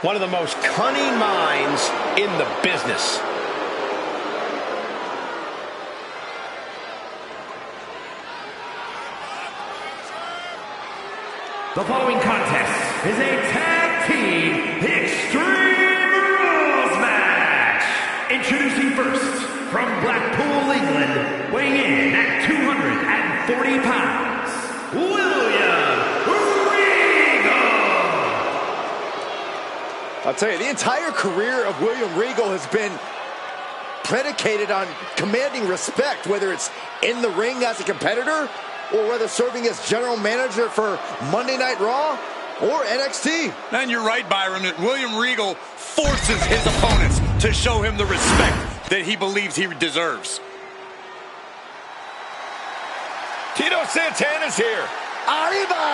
One of the most cunning minds in the business. The following contest is a tag team Extreme Rules match. Introducing first, from Blackpool, England, weighing in at 240 pounds, William Regal. I'll tell you, the entire career of William Regal has been predicated on commanding respect, whether it's in the ring as a competitor or whether serving as general manager for Monday Night Raw or NXT. And you're right, Byron, that William Regal forces his opponents to show him the respect that he believes he deserves. Tito Santana's here. Arriba!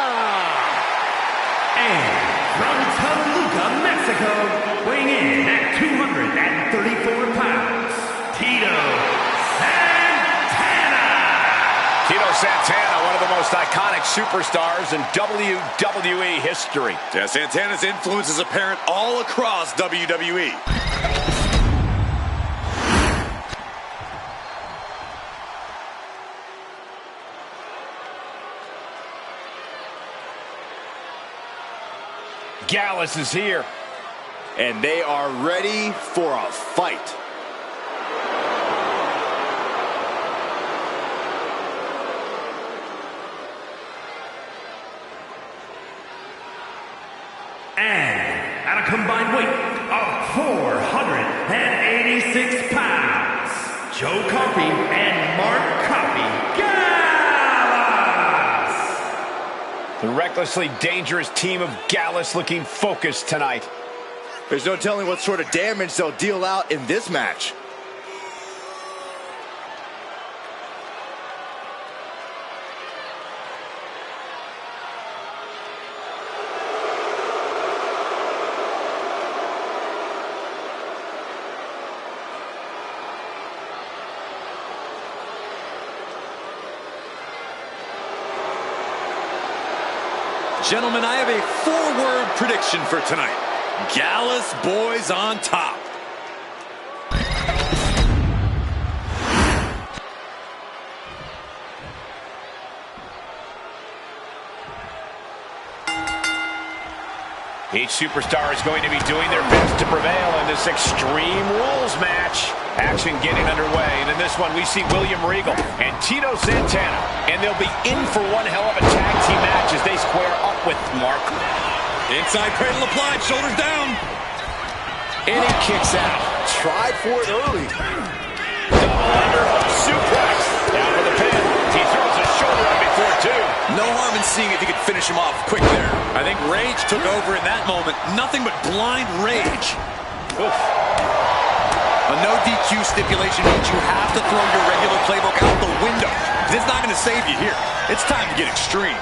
And from Toluca, Mexico, weighing in at 234 pounds, Tito Santana. Tito Santana, one of the most iconic superstars in WWE history. Yeah, Santana's influence is apparent all across WWE. Gallus is here. And they are ready for a fight. And at a combined weight of 486 pounds, Joe Coffey and Mark Coffey Gallus! The recklessly dangerous team of Gallus looking focused tonight. There's no telling what sort of damage they'll deal out in this match. Gentlemen, I have a four-word prediction for tonight. Gallus boys on top. Each superstar is going to be doing their best to prevail in this Extreme Rules match. Action getting underway, and in this one we see William Regal and Tito Santana, and they'll be in for one hell of a tag team match as they square up with Mark. Inside cradle applied, shoulders down. And he kicks out. Tried for it early. Double underhook suplex. Down for the pin. He throws his shoulder up before two. No harm in seeing if he could finish him off quick there. I think rage took over in that moment. Nothing but blind rage. Oof. A no DQ stipulation means you have to throw your regular playbook out the window. It's not going to save you here. It's time to get extreme.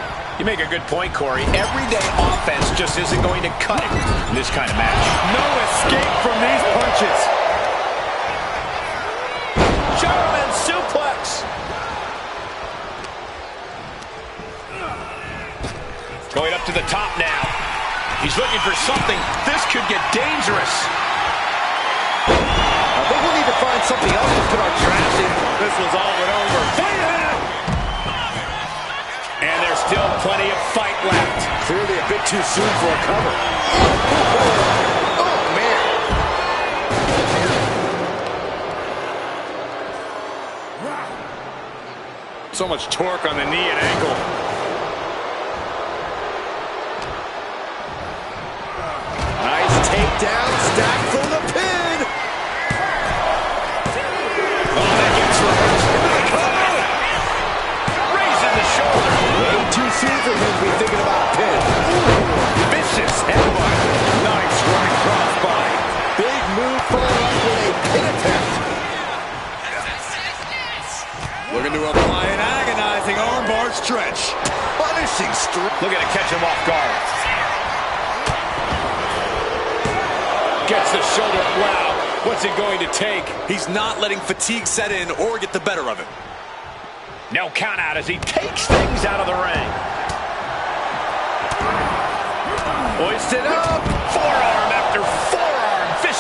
You make a good point, Corey. Everyday offense just isn't going to cut it in this kind of match. No escape from these punches. German suplex. Going up to the top now. He's looking for something. This could get dangerous. I think we need to find something else to put our trash in. This was all but over. And there's still plenty of fight left. Clearly a bit too soon for a cover. Oh, man. So much torque on the knee and ankle. Nice takedown, stack for the pin. Too soon for him to be thinking about a pin. Vicious headbutt. Nice running crossbody. Big move followed up with a pin attempt. Looking to apply an agonizing armbar stretch. Punishing strike. Looking to catch him off guard. Gets the shoulder up. Wow. What's it going to take? He's not letting fatigue set in or get the better of him. No count out as he takes things out of the ring. Hoisted up. Forearm after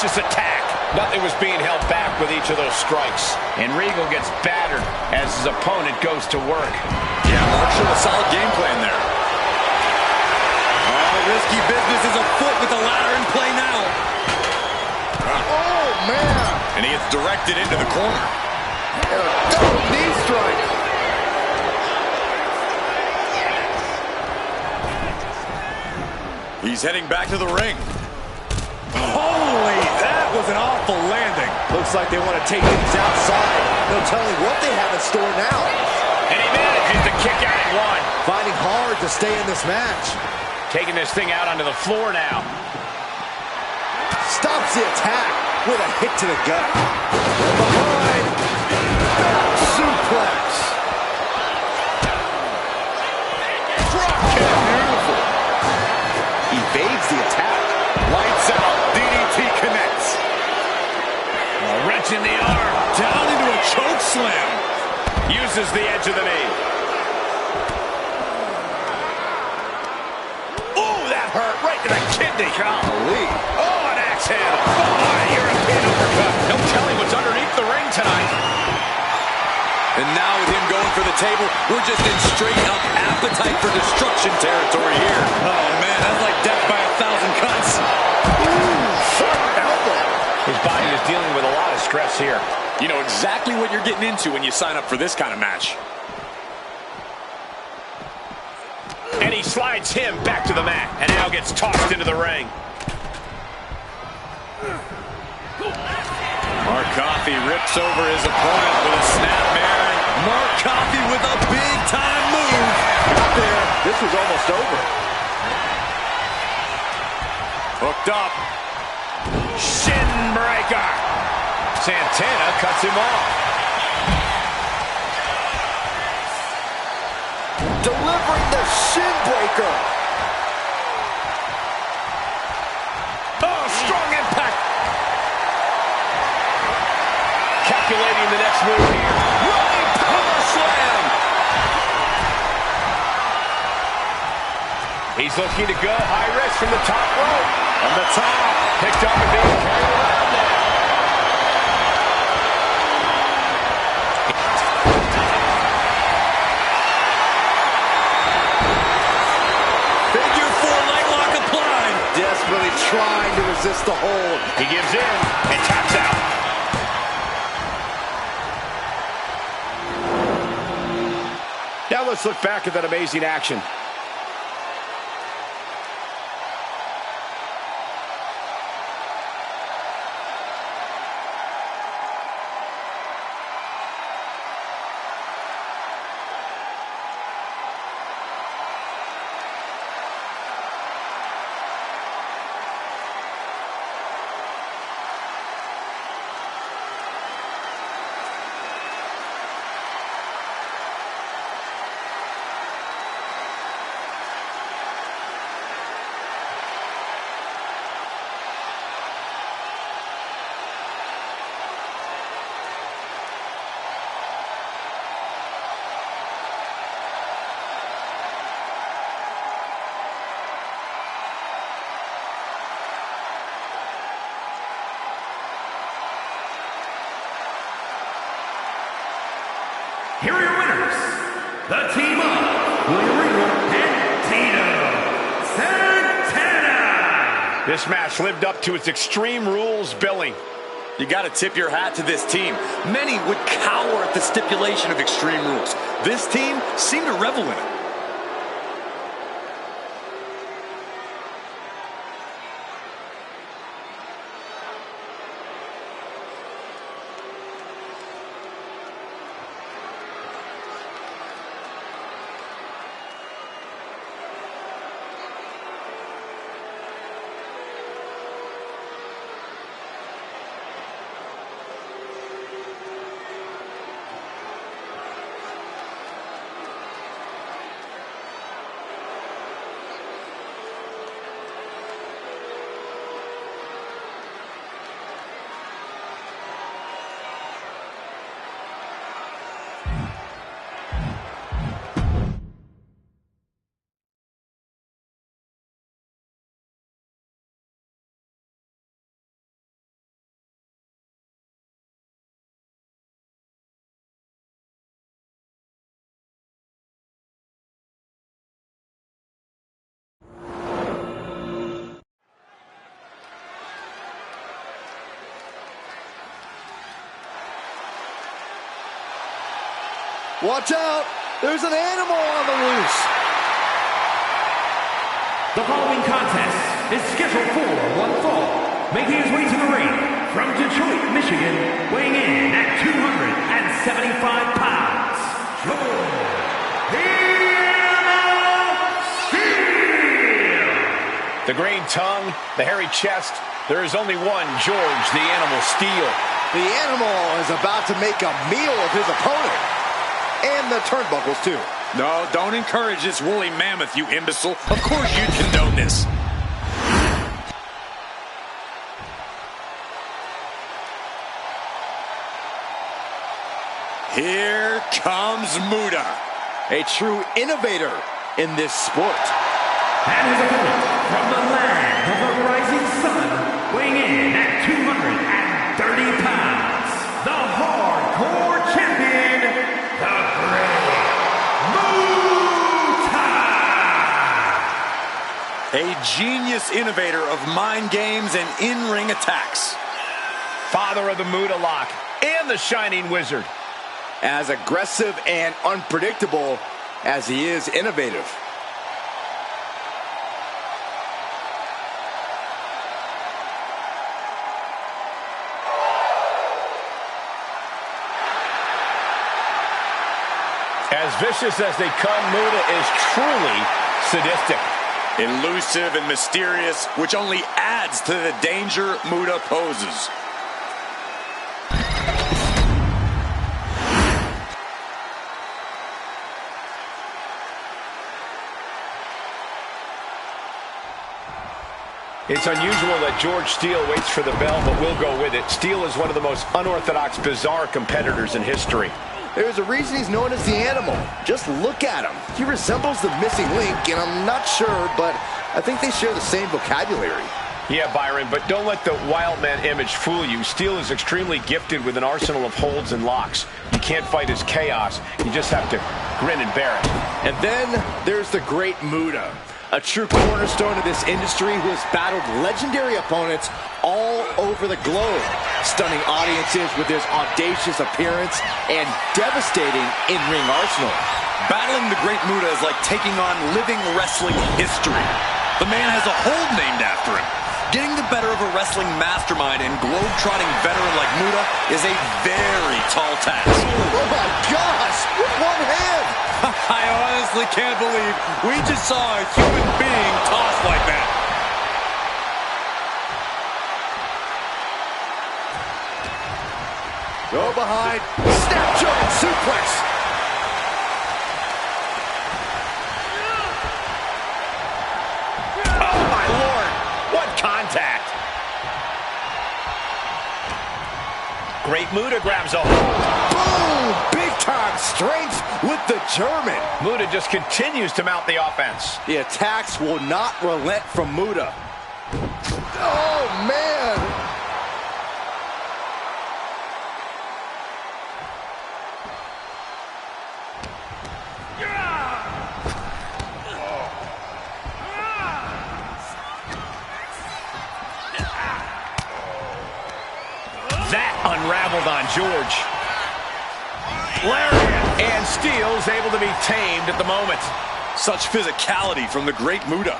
vicious attack. Nothing was being held back with each of those strikes. And Regal gets battered as his opponent goes to work. Yeah, Mark showed a solid game plan there. Oh, risky business is afoot with the ladder in play now. Oh, man. And he gets directed into the corner. And a double knee strike. He's heading back to the ring. Holy, that was an awful landing. Looks like they want to take things outside. No telling what they have in store now. And he manages to kick out at one. Finding hard to stay in this match. Taking this thing out onto the floor now. Stops the attack with a hit to the gut. From behind. Back suplex. Drop kick. Beautiful. Evades the attack. Lights out. DDT connects. A wrench in the arm. Down into a choke slam. Uses the edge of the knee. Oh, that hurt right to the kidney. Golly. Oh, an axe handle. Oh, a European uppercut. No telling what's underneath the ring tonight. And now with him going for the table, we're just in straight up appetite for destruction territory here. Oh man, that's like death by 1,000 cuts. Ooh, sharp elbow. His body is dealing with a lot of stress here. You know exactly what you're getting into when you sign up for this kind of match. And he slides him back to the mat and now gets tossed into the ring. Mark Coffey rips over his opponent with a snapmare. Mark Coffey with a big-time move. Got there. This was almost over. Hooked up. Shin breaker. Santana cuts him off. Delivering the shin breaker. Oh, strong impact. Calculating the next move here. Running power slam. He's looking to go high risk from the top rope. On the top. Picked up and being carried around now. Figure 4 leg lock applied. Desperately trying to resist the hold. He gives in and taps out. Now let's look back at that amazing action. Here are your winners, the team of William Regal and Tito Santana. This match lived up to its Extreme Rules billing. You got to tip your hat to this team. Many would cower at the stipulation of Extreme Rules. This team seemed to revel in it. Watch out! There's an animal on the loose! The following contest is scheduled for one fall. Making his way to the ring from Detroit, Michigan, weighing in at 275 pounds, George Steel! The green tongue, the hairy chest, there is only one George the Animal Steel. The animal is about to make a meal of his opponent. And the turnbuckles, too. No, don't encourage this woolly mammoth, you imbecile. Of course you'd condone this. Here comes Muta. A true innovator in this sport. And his opponent from the land of the rising sun, weighing in at 230 pounds, the hardcore champion, the Great Muta! A genius innovator of mind games and in-ring attacks. Father of the Muta Lock and the Shining Wizard. As aggressive and unpredictable as he is innovative. As vicious as they come, Muta is truly sadistic. Elusive and mysterious, which only adds to the danger Muta poses. It's unusual that George Steele waits for the bell, but we'll go with it. Steele is one of the most unorthodox, bizarre competitors in history. There's a reason he's known as the animal. Just look at him. He resembles the missing link, and I'm not sure, but I think they share the same vocabulary. Yeah, Byron, but don't let the wild man image fool you. Steele is extremely gifted with an arsenal of holds and locks. You can't fight his chaos. You just have to grin and bear it. And then there's the Great Muta, a true cornerstone of this industry who has battled legendary opponents all over the globe, stunning audiences with his audacious appearance and devastating in-ring arsenal. Battling the Great Muta is like taking on living wrestling history. The man has a hold named after him. Getting the better of a wrestling mastermind and globe-trotting veteran like Muta is a very tall task. Oh my gosh, with one hand! I honestly can't believe we just saw a human being tossed like that. Go behind, snap German suplex. Oh, my Lord. What contact. Great Muta grabs a hold. Boom! Big-time strength with the German. Muta just continues to mount the offense. The attacks will not relent from Muta. Oh, man! That unraveled on George. Lariat. And Steele's able to be tamed at the moment. Such physicality from the Great Muta.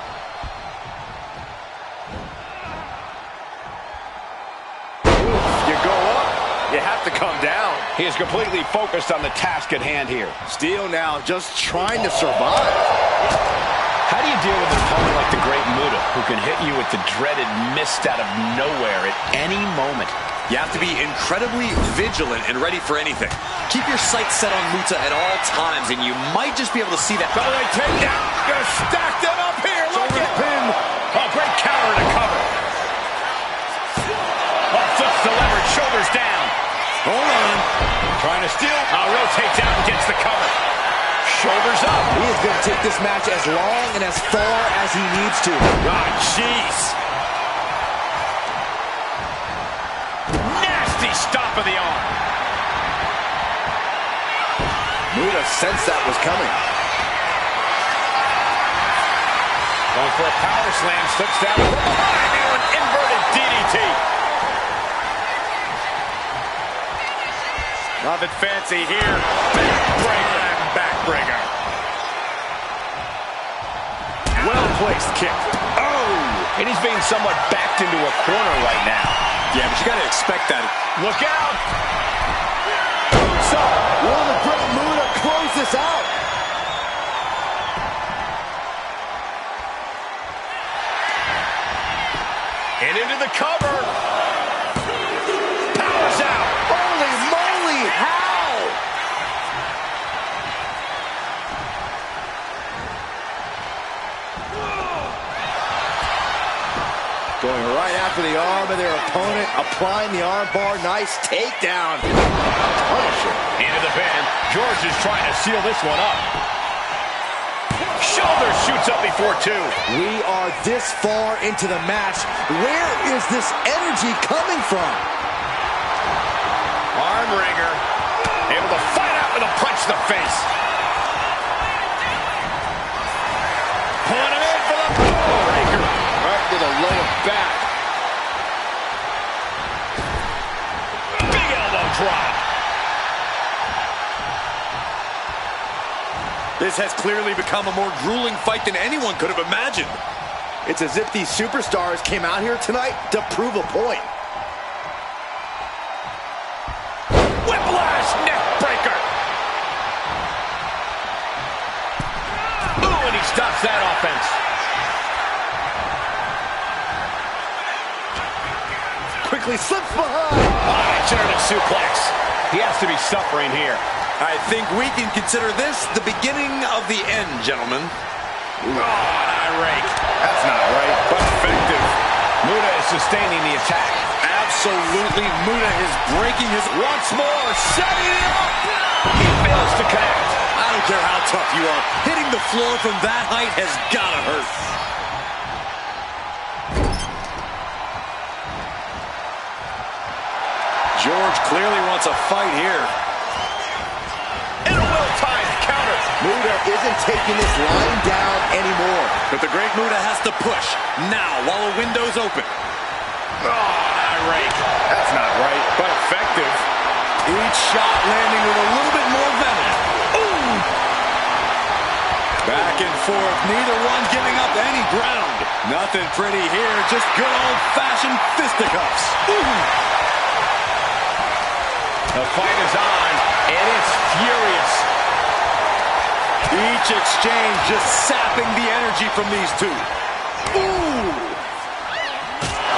You go up, you have to come down. He is completely focused on the task at hand here. Steele now just trying to survive. How do you deal with an opponent like the Great Muta, who can hit you with the dreaded mist out of nowhere at any moment? You have to be incredibly vigilant and ready for anything. Keep your sights set on Muta at all times, and you might just be able to see that. By the way, takedown. Gonna stack them up here. Look at pin. Oh, great counter to cover. Oh, flips the leverage, shoulders down. Hold on. Trying to steal. Rotates out and gets the cover. Shoulders up. He is going to take this match as long and as far as he needs to. Ah, jeez. Nasty stop of the arm. Muta sensed that was coming. Going for a power slam, slips down from behind into an inverted DDT. Nothing fancy here. Backbreaker. Well-placed kick. Oh! And he's being somewhat backed into a corner right now. Yeah, but you got to expect that. Look out! So, will the Great Muta close this out? And into the cover. Powers out. Holy moly, how? Going right after the arm of their opponent, applying the arm bar. Nice takedown. Punisher. Into the pin. George is trying to seal this one up. Shoulder shoots up before two. We are this far into the match. Where is this energy coming from? Arm wringer. Able to fight out with a punch to the face. Pulling him in for the breaker. Right to the lower back. Big elbow drop. This has clearly become a more grueling fight than anyone could have imagined. It's as if these superstars came out here tonight to prove a point. Whiplash neck breaker. Ooh, and he stops that offense. Quickly slips behind. Oh, German suplex. He has to be suffering here. I think we can consider this the beginning of the end, gentlemen. Oh, an eye rake. That's not right, but effective. Muta is sustaining the attack. Absolutely, Muta is breaking his... Once more, setting it up. He fails to connect. I don't care how tough you are. Hitting the floor from that height has gotta hurt. George clearly wants a fight here. And a well-timed counter. Muta isn't taking this lying down anymore. But the Great Muta has to push now while the window's open. Oh, an eye rake. That's not right, but effective. Each shot landing with a little bit more venom. Ooh! Back and forth, neither one giving up any ground. Nothing pretty here, just good old-fashioned fisticuffs. Ooh! The fight is on, and it's furious. Each exchange just sapping the energy from these two. Ooh!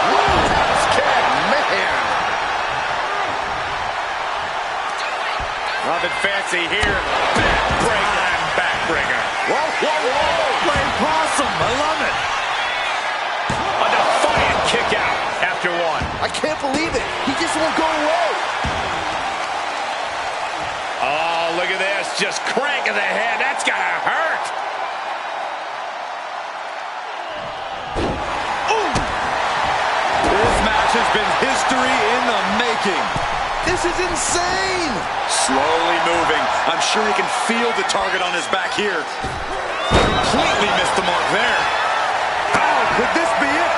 Roundhouse kick, man. Nothing fancy here. Backbreaker. Whoa, whoa, whoa. Playing possum, I love it. A defiant kick out after one. I can't believe it. He just won't go away. Oh, look at this. Just cranking the head. That's got to hurt. Ooh! This match has been history in the making. This is insane. Slowly moving. I'm sure he can feel the target on his back here. Completely missed the mark there. Oh, could this be it?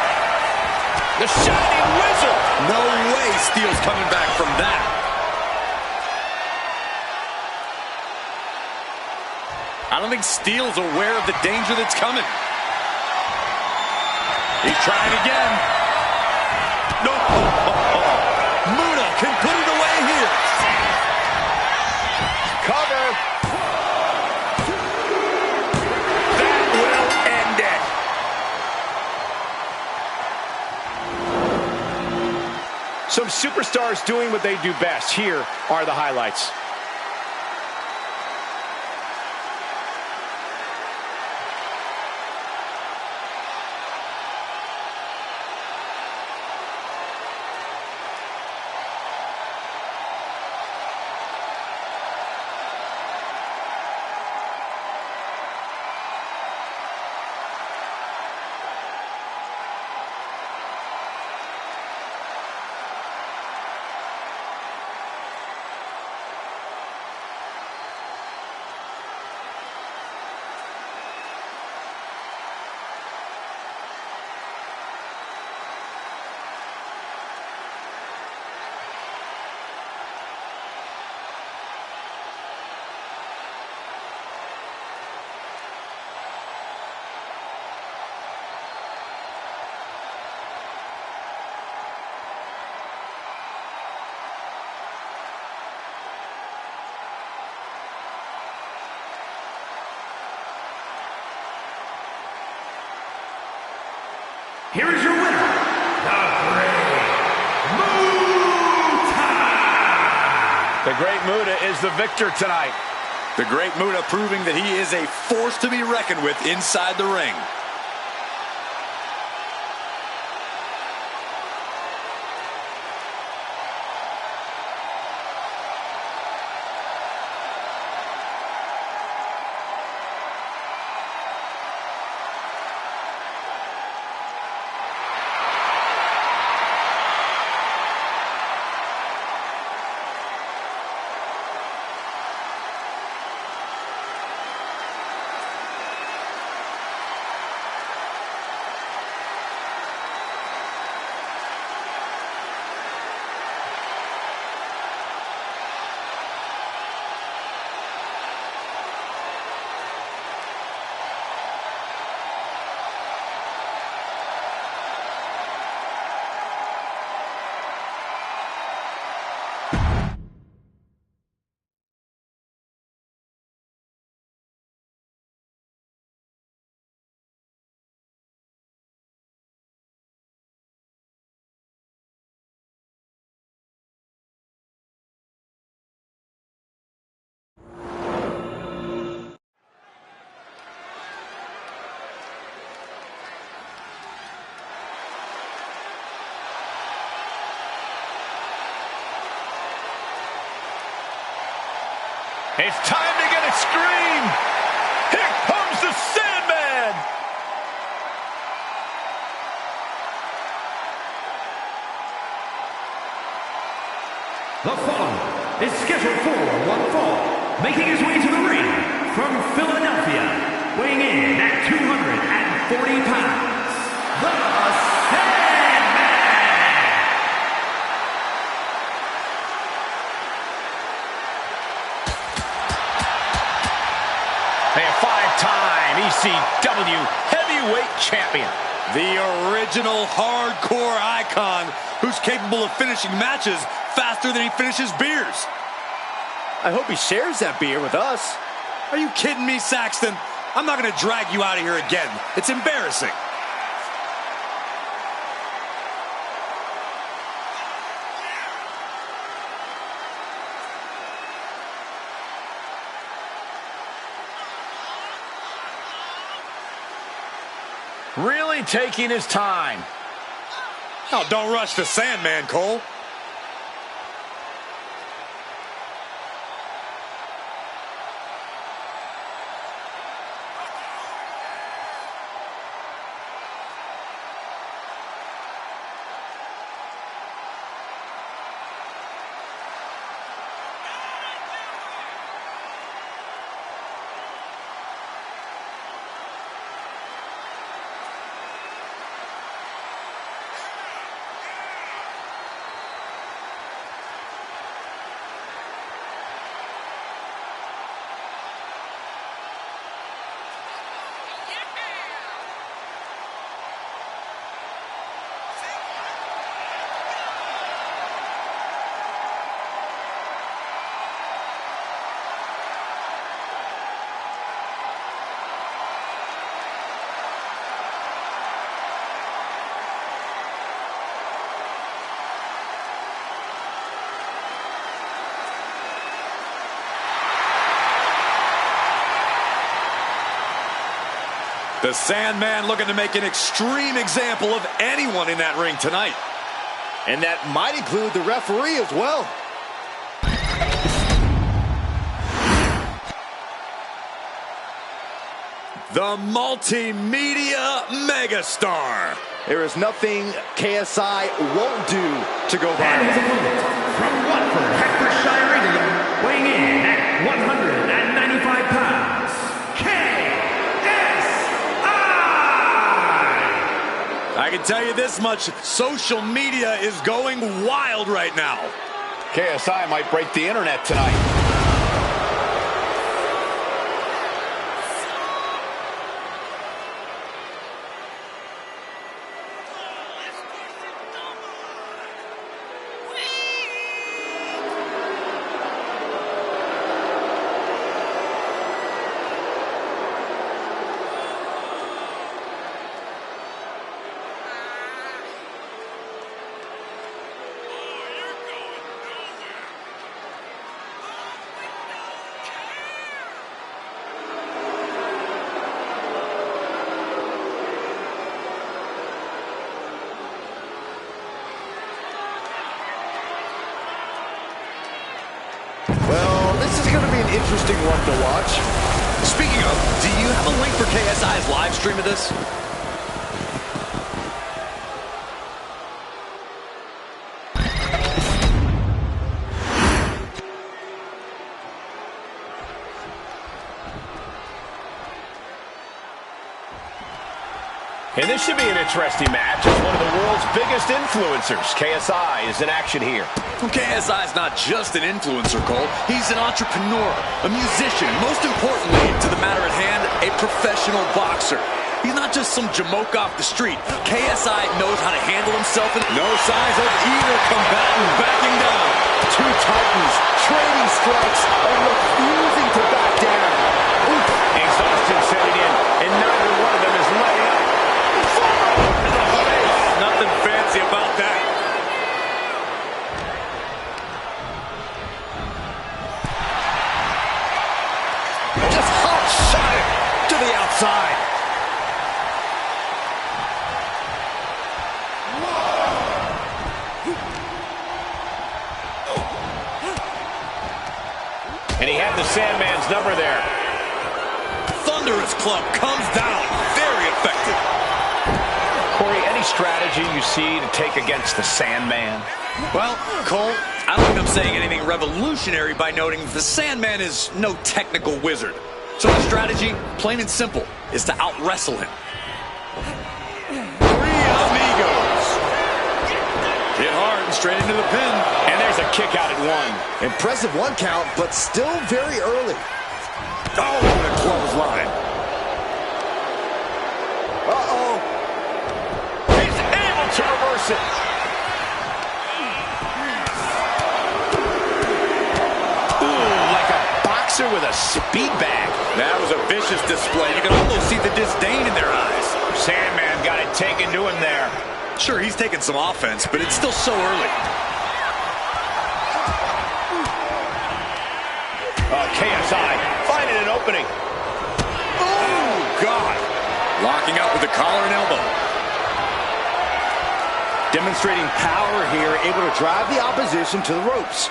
The Shining Wizard. No way Steele's coming back from that. I don't think Steele's aware of the danger that's coming. He's trying again. No. Muta can put it away here. Cover. That will end it. Some superstars doing what they do best. Here are the highlights. here is your winner, the Great Muta! The Great Muta is the victor tonight. The Great Muta proving that he is a force to be reckoned with inside the ring. It's time to get extreme. Here comes the Sandman. The following is scheduled for one fall, making his way to the ring from Philadelphia, weighing in at 240 pounds, the Sandman! A five-time ECW heavyweight champion. The original hardcore icon who's capable of finishing matches faster than he finishes beers. I hope he shares that beer with us. Are you kidding me, Saxton? I'm not going to drag you out of here again. It's embarrassing. Really taking his time. Oh, don't rush the Sandman, Cole. The Sandman looking to make an extreme example of anyone in that ring tonight. And that might include the referee as well. The multimedia megastar. There is nothing KSI won't do to go And his viral. opponent, from Watford, Hertfordshire, England, weighing in at 195 pounds, I can tell you this much, social media is going wild right now. KSI might break the internet tonight. Well, this is going to be an interesting one to watch. Speaking of, do you have a link for KSI's live stream of this? And this should be an interesting match as one of the world's biggest influencers. KSI is in action here. Well, KSI is not just an influencer, Cole. He's an entrepreneur, a musician, and most importantly, to the matter at hand, a professional boxer. He's not just some jamoke off the street. KSI knows how to handle himself. And no signs of either combatant backing down. Two titans trading strikes and refusing to back down. Oof. Exhaustion setting in, and neither one of them is letting up. Nothing fancy about that. Just hot shot it to the outside. And he had the Sandman's number there. Thunderous club comes down. Very effective. Corey, any strategy you see to take against the Sandman? Well, Cole, I don't think I'm saying anything revolutionary by noting the Sandman is no technical wizard. So the strategy, plain and simple, is to out-wrestle him. Three amigos. Hit hard and straight into the pin. And there's a kick out at one. Impressive one count, but still very early. Oh, what a clothesline. Uh-oh. He's able to reverse it. Ooh, like a boxer with a speed bag. That was a vicious display. You can almost see the disdain in their eyes. Sandman got it taken to him there. Sure, he's taking some offense, but it's still so early. KSI finding an opening. Oh, God. Locking up with the collar and elbow. Demonstrating power here, able to drive the opposition to the ropes.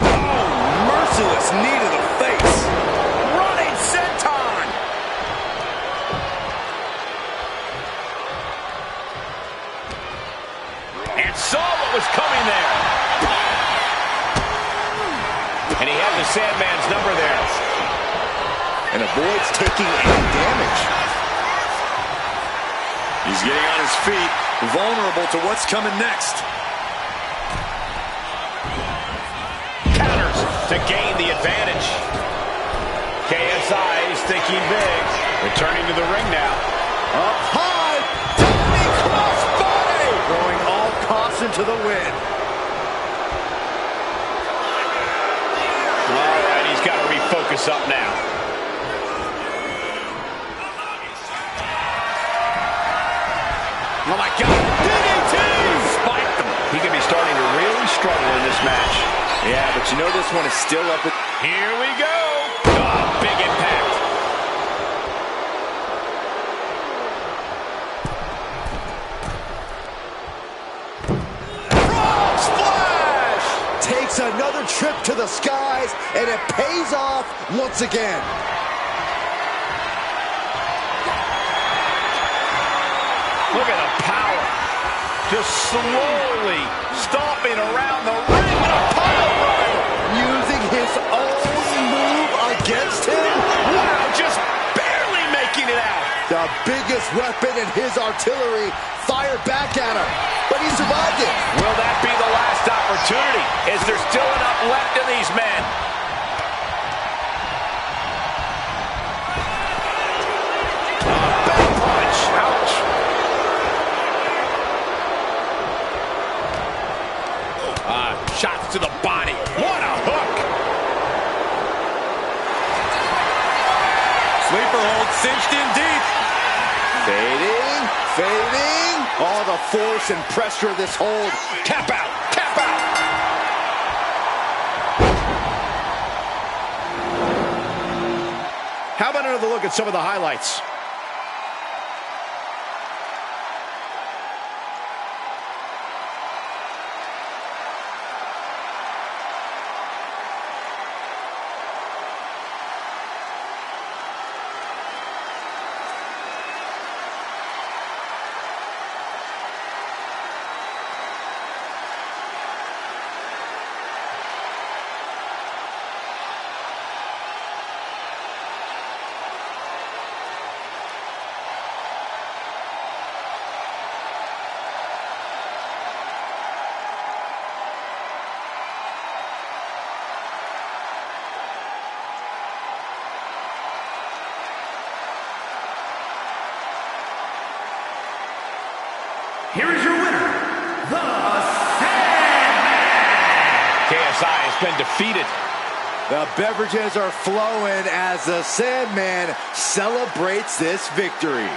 Oh, merciless knee to the face. Running senton. And saw what was coming there. And he had the Sandman's number there. And avoids taking any damage. He's getting on his feet, vulnerable to what's coming next. Counters to gain the advantage. KSI is thinking big. Returning to the ring now. Up high. Tony crossbody. Throwing all caution to the wind. All right, he's got to refocus up now. Oh, my God. DDT! Spiked him. He could be starting to really struggle in this match. Yeah, but you know this one is still up at... Here we go. Oh, big impact. Frog splash! Takes another trip to the skies, and it pays off once again. Look at the power. Just slowly stomping around the ring with a pile driver. Using his own move against him. Wow, just barely making it out. The biggest weapon in his artillery fired back at him, but he survived it. Will that be the last opportunity? Is there still enough left in these men? Back punch. Ouch. Shots to the body. What a hook. Sleeper hold cinched in deep. Fading, fading. All the force and pressure of this hold. Tap out. Tap out. How about another look at some of the highlights? been defeated. The beverages are flowing as the Sandman celebrates this victory.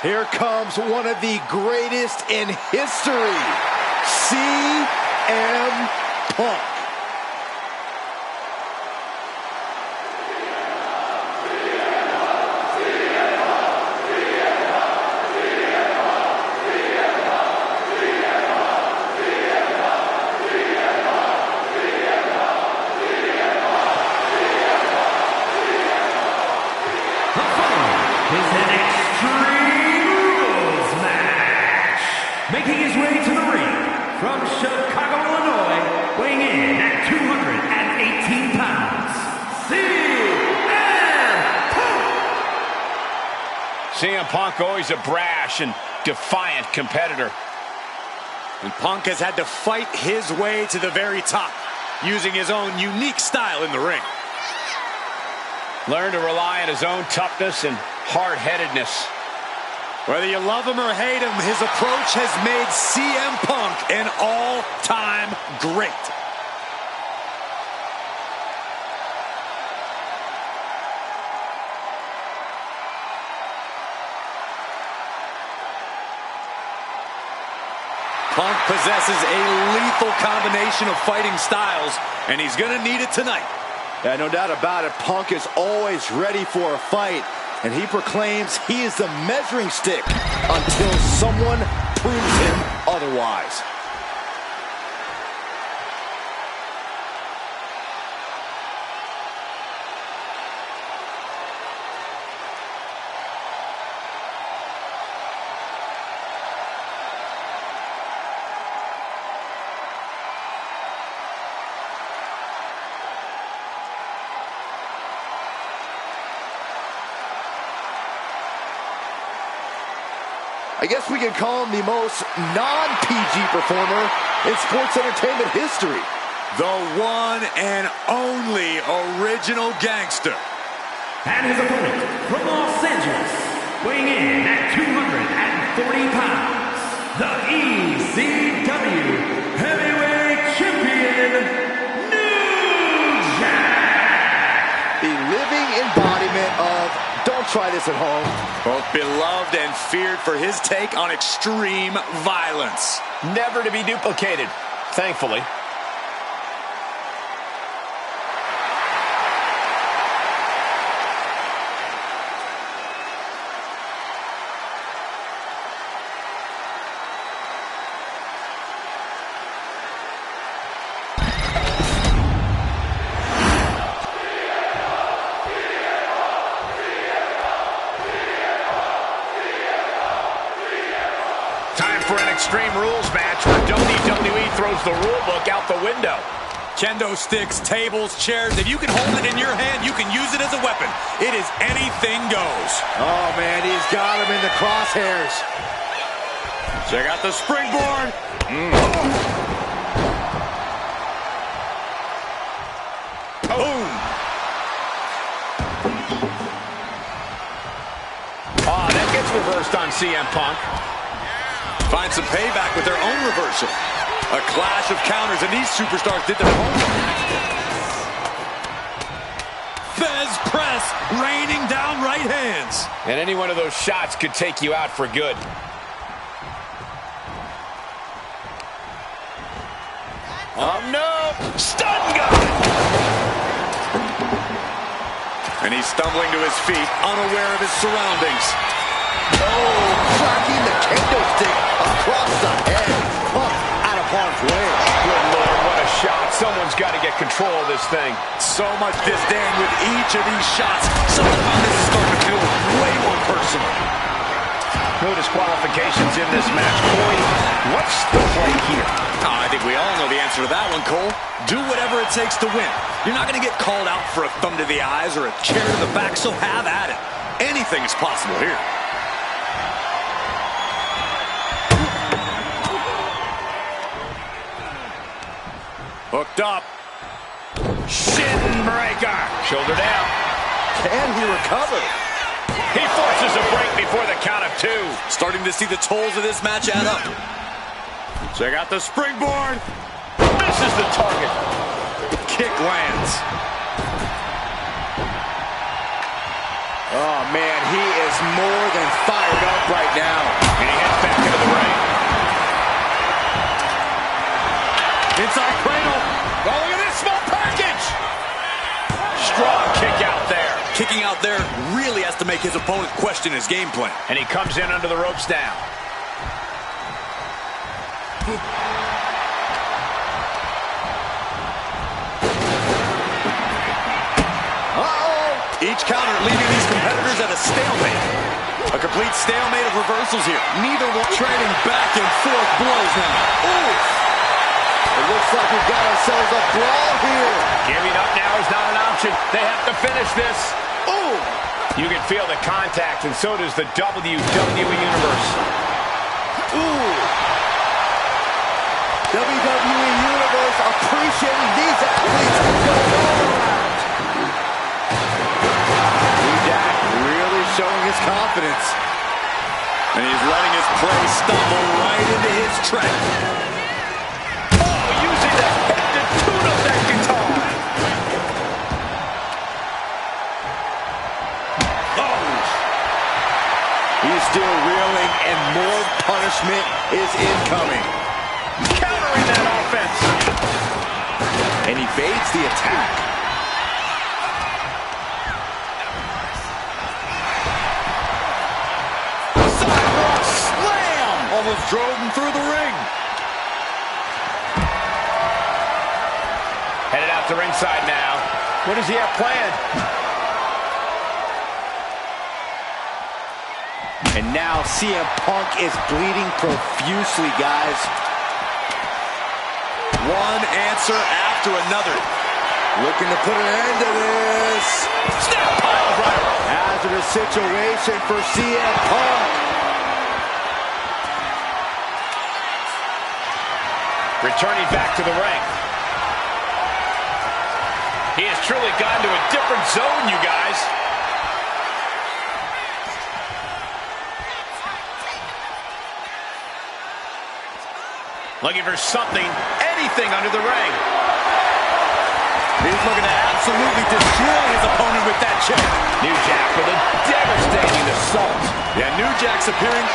Here comes one of the greatest in history, CM Punk. Making his way to the ring from Chicago, Illinois, weighing in at 218 pounds, CM Punk. CM Punk, always a brash and defiant competitor. And Punk has had to fight his way to the very top, using his own unique style in the ring. Learned to rely on his own toughness and hard-headedness. Whether you love him or hate him, his approach has made CM Punk an all-time great. Punk possesses a lethal combination of fighting styles, and he's going to need it tonight. Yeah, no doubt about it. Punk is always ready for a fight. And he proclaims he is the measuring stick until someone proves him otherwise. I guess we can call him the most non-PG performer in sports entertainment history. The one and only original gangster. And his opponent from Los Angeles, weighing in at 240 pounds, the ECW Heavyweight Champion, New Jack. The living embodiment of don't try this at home. Both beloved and feared for his take on extreme violence. Never to be duplicated, thankfully. For an Extreme Rules match where WWE throws the rule book out the window. Kendo sticks, tables, chairs. If you can hold it in your hand, you can use it as a weapon. It is anything goes. Oh, man, he's got him in the crosshairs. Check out the springboard. Boom. Oh, that gets reversed on CM Punk. Find some payback with their own reversal. A clash of counters, and these superstars did their homework. Fez press, raining down right hands. And any one of those shots could take you out for good. Oh, no! Stun gun! And he's stumbling to his feet, unaware of his surroundings. Oh, cracking the kendo stick across the head. Punk out of harm's way. Good Lord, what a shot. Someone's got to get control of this thing. So much disdain with each of these shots. Somehow this is starting to feel way more personal. No disqualifications in this match. Boy, what's the play here? Oh, I think we all know the answer to that one, Cole. Do whatever it takes to win. You're not going to get called out for a thumb to the eyes or a chair to the back, so have at it. Anything is possible here. Hooked up. Shin breaker. Shoulder down. Can he recover? He forces a break before the count of two. Starting to see the tolls of this match add up. Check out the springboard. Misses the target. Kick lands. Oh, man, he is more than fired up right now. And he heads back into the ring. Inside cradle. Oh, look at this small package. Strong kick out there. Kicking out there really has to make his opponent question his game plan. And he comes in under the ropes now. Each counter leaving these competitors at a stalemate. A complete stalemate of reversals here. Neither one trading back and forth blows now. Ooh! It looks like we've got ourselves a brawl here. Giving up now is not an option. They have to finish this. Ooh! You can feel the contact, and so does the WWE Universe. Ooh! WWE Universe appreciating these athletes going all around. Showing his confidence. And he's letting his prey stumble right into his trap. Oh, using the head to tune up that guitar. Oh! He's still reeling, and more punishment is incoming. Countering that offense. And he evades the attack. Almost drove him through the ring. Headed out to ringside now. What does he have planned? And now CM Punk is bleeding profusely, guys. One answer after another. Looking to put an end to this. Snap pile driver. Hazardous situation for CM Punk. Returning back to the ring. He has truly gone to a different zone, you guys. Looking for something, anything under the ring. He's looking to absolutely destroy his opponent with that check. New Jack with a devastating assault. Yeah, New Jack's appearing.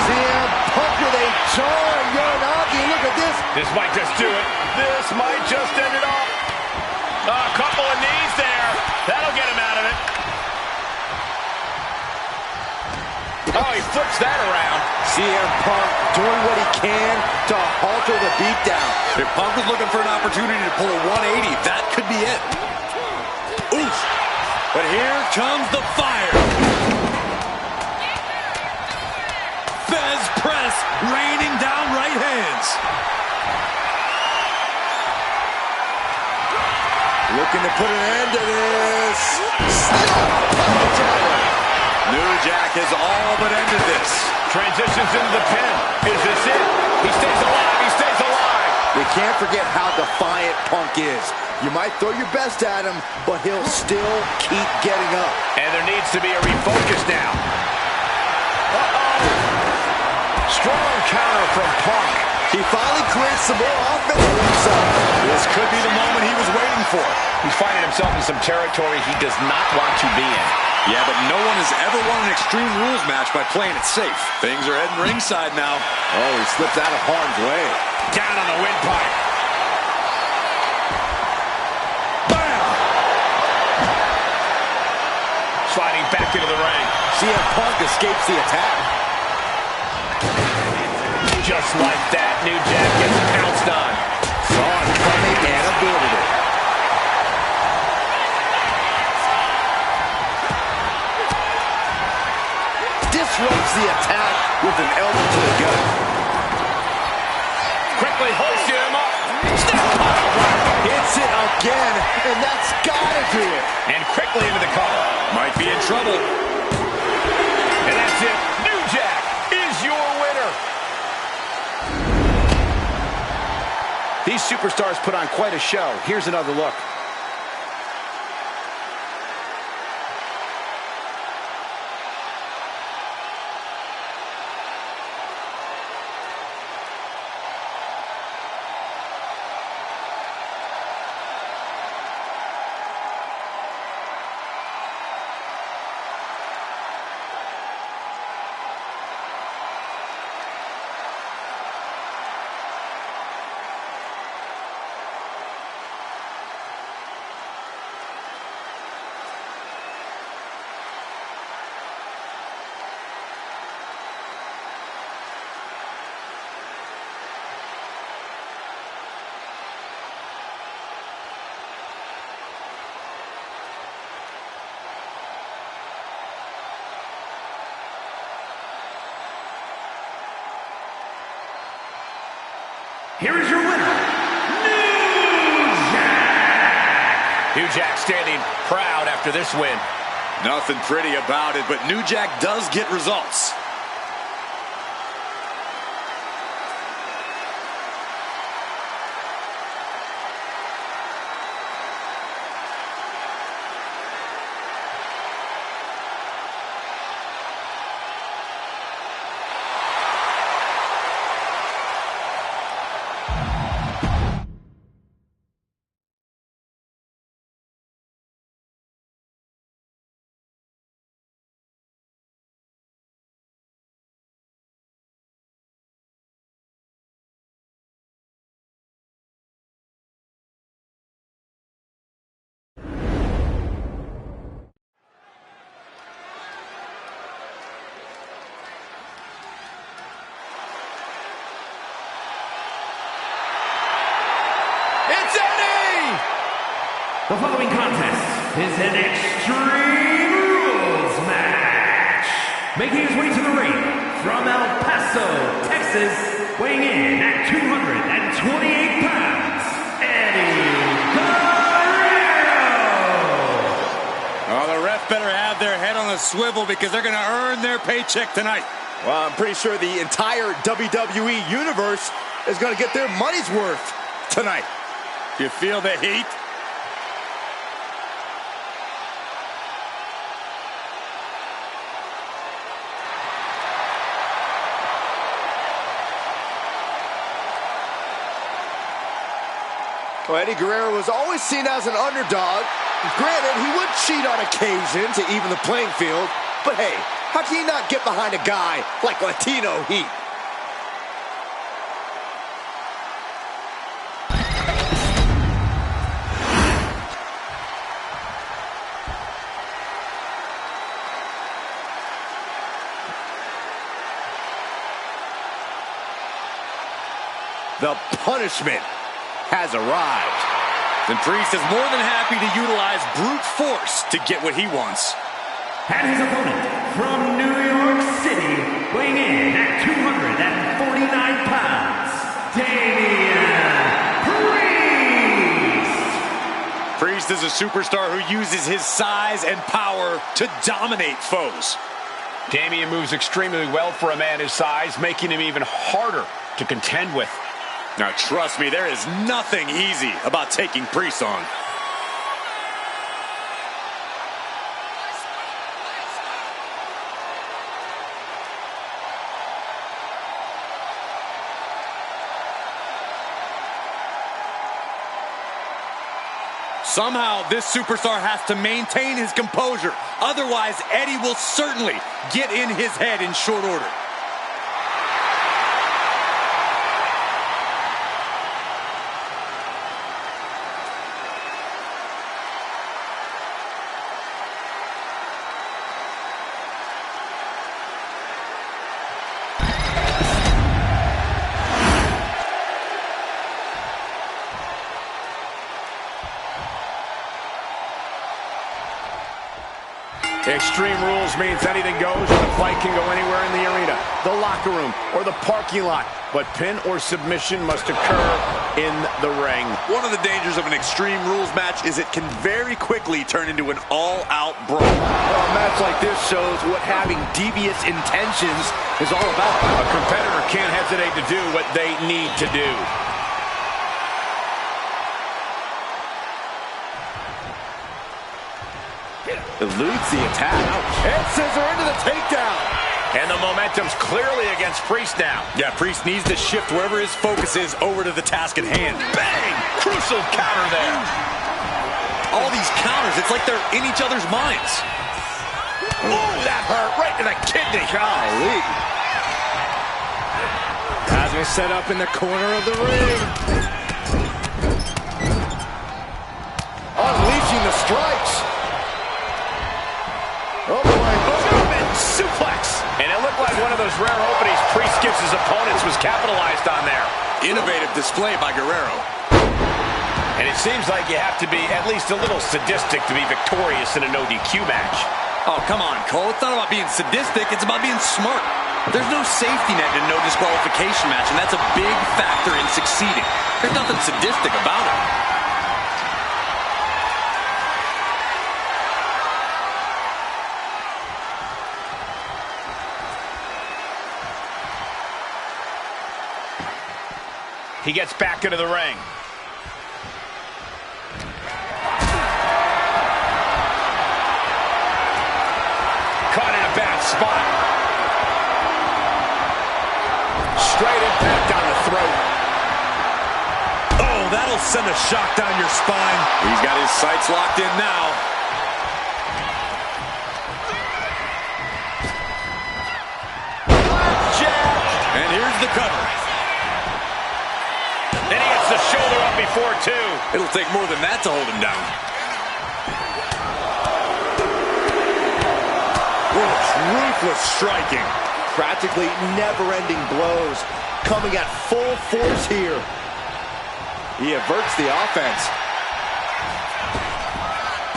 CM Punk with a jarring Uranagi. Look at this. This might just do it. This might just end it off. A couple of knees there. That'll get him out of it. Oh, he flips that around. CM Punk doing what he can to alter the beatdown. If Punk was looking for an opportunity to pull a 180, that could be it. Oof. But here comes the fire. Fez press, raining down right hands. Looking to put an end to this. New Jack has all but ended this. Transitions into the pin. Is this it? He stays alive. He stays alive. We can't forget how defiant Punk is. You might throw your best at him, but he'll still keep getting up. And there needs to be a refocus now. Strong counter from Punk. He finally creates some more offense for himself. This could be the moment he was waiting for. He's finding himself in some territory he does not want to be in. Yeah, but no one has ever won an Extreme Rules match by playing it safe. Things are heading ringside now. Oh, he slipped out of harm's way. Down on the windpipe. Bam! Sliding back into the ring. CM Punk escapes the attack. Just like that, New Jack gets pounced on. Saw it coming and avoided it. Disrupts the attack with an elbow to the gut. Quickly hoists him up. Snap pile driver. Hits it again, and that's gotta do it. And quickly into the cover. Might be in trouble. And that's it. New Jack is your winner. These superstars put on quite a show. Here's another look. here is your winner, New Jack! New Jack standing proud after this win. Nothing pretty about it, but New Jack does get results. It's Eddie! The following contest is an Extreme Rules match. Making his way to the ring from El Paso, Texas, weighing in at 228 pounds, Eddie Guerrero! Oh, the ref better have their head on a swivel because they're going to earn their paycheck tonight. Well, I'm pretty sure the entire WWE universe is going to get their money's worth tonight. You feel the heat? Well, Eddie Guerrero was always seen as an underdog. Granted, he would cheat on occasion to even the playing field. But hey, how can you not get behind a guy like Latino Heat? The punishment has arrived. And Priest is more than happy to utilize brute force to get what he wants. And his opponent from New York City, weighing in at 249 pounds, Damian Priest! Priest is a superstar who uses his size and power to dominate foes. Damian moves extremely well for a man his size, making him even harder to contend with. Now, trust me, there is nothing easy about taking Priest on. Somehow, this superstar has to maintain his composure. Otherwise, Eddie will certainly get in his head in short order. Extreme Rules means anything goes, and the fight can go anywhere in the arena, the locker room, or the parking lot. But pin or submission must occur in the ring. One of the dangers of an Extreme Rules match is it can very quickly turn into an all-out brawl. Well, a match like this shows what having devious intentions is all about. A competitor can't hesitate to do what they need to do. Eludes the attack. And scissor into the takedown. And the momentum's clearly against Priest now. Yeah, Priest needs to shift wherever his focus is over to the task at hand. Bang! Crucial counter there. All these counters, it's like they're in each other's minds. Ooh, that hurt right to the kidney. Golly. Has him set up in the corner of the ring. Unleashing the strikes. Oh, boy. German suplex. And it looked like one of those rare openings Priest gives his opponents was capitalized on there. Innovative display by Guerrero. And it seems like you have to be at least a little sadistic to be victorious in a no DQ match. Oh, come on, Cole. It's not about being sadistic. It's about being smart. There's no safety net in a no disqualification match, and that's a big factor in succeeding. There's nothing sadistic about it. He gets back into the ring. Caught in a bad spot. Straight impact on the throat. Oh, that'll send a shock down your spine. He's got his sights locked in now. Jab. And here's the cover. Then he gets the shoulder up before two. It'll take more than that to hold him down. Ruthless striking. Practically never-ending blows coming at full force here. He averts the offense.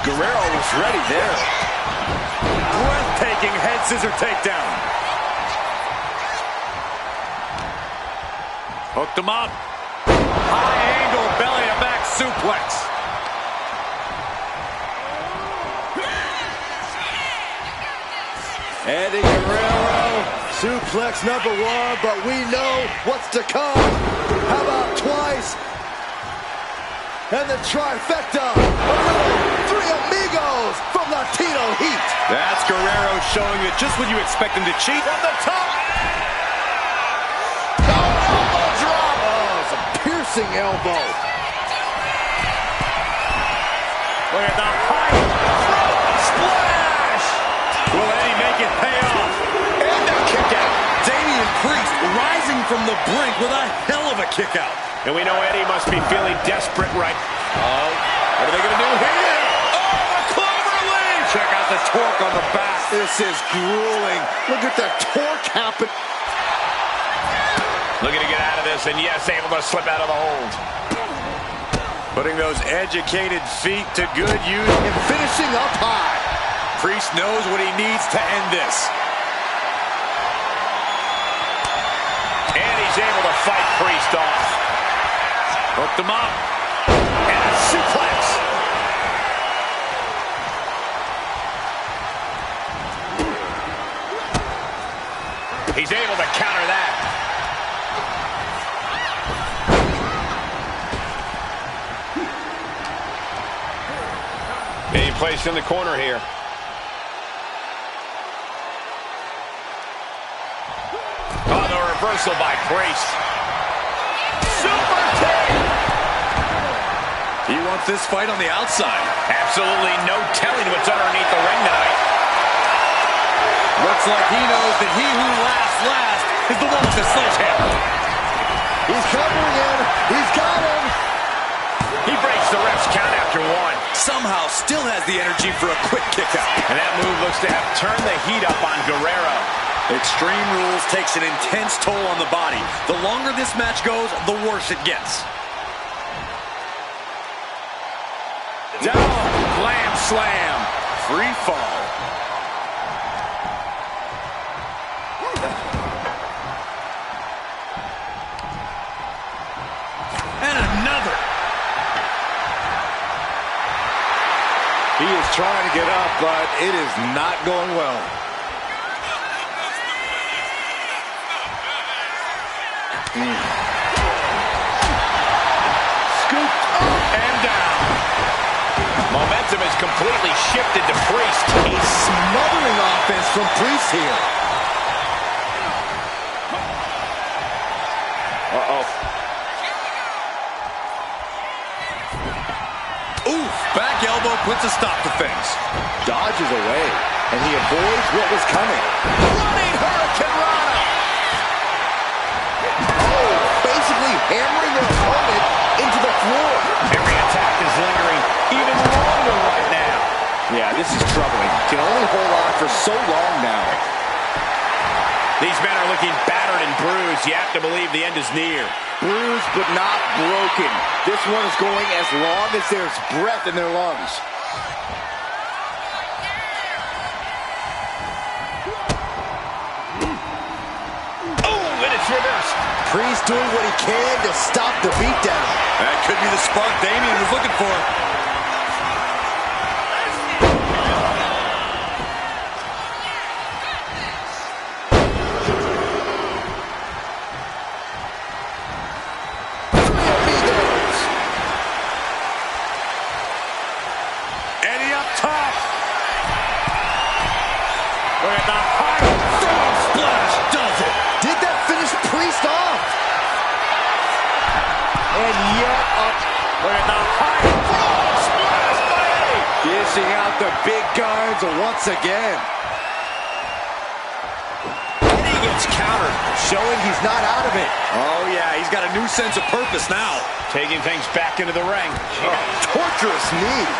Guerrero was ready there. Breathtaking head scissor takedown. Hooked him up. High angle belly to back suplex. Eddie Guerrero, suplex number one, but we know what's to come. How about twice? And the trifecta, a little Three Amigos from Latino Heat. That's Guerrero showing you just when you expect him to cheat. From the top. Elbow drop. Oh, it's a piercing elbow. Look at the height. Splash. Will Eddie make it pay off? And a kick out. Damian Priest rising from the brink with a hell of a kick out. And we know Eddie must be feeling desperate right. Oh, what are they going to do here? Oh, the clover leaf! Check out the torque on the back. This is grueling. Look at the torque happen. Looking to get out of this, and yes, able to slip out of the hold. Putting those educated feet to good use. And finishing up high. Priest knows what he needs to end this. And he's able to fight Priest off. Hooked him up. And a suplex. He's able to counter that. Being placed in the corner here. Oh, the reversal by Priest. Super kick. He wants this fight on the outside. Absolutely no telling what's underneath the ring tonight. Looks like he knows that he who laughs last is the one with the sledgehammer. He's covering in. He's got him. He breaks the ref's count after one. Somehow still has the energy for a quick kick out. And that move looks to have turned the heat up on Guerrero. Extreme Rules takes an intense toll on the body. The longer this match goes, the worse it gets. Down, glam slam, Free fall. And another. He is trying to get up, but it is not going well. scoop up and down. Momentum is completely shifted to Priest. A smothering offense from Priest here. Oof, back elbow puts a stop to things. Dodges away, and he avoids what was coming. Running Hurricane Rana. Oh, basically hammering their opponent into the floor. Every attack is lingering even longer right now. Yeah, this is troubling. Can only hold on for so long now. These men are looking battered and bruised. You have to believe the end is near. Bruised but not broken. This one is going as long as there's breath in their lungs. gets reversed. Priest doing what he can to stop the beatdown. That could be the spark Damian was looking for. Eddie up top. Look at the high frog splash. Does it. Did that finish Priest off? And yet up. Look at the high frog splash by Eddie. Dishing out the big guns once again. Eddie gets countered, showing he's not out of it. Oh, yeah, he's got a new sense of purpose now. Taking things back into the ring. Torturous knee.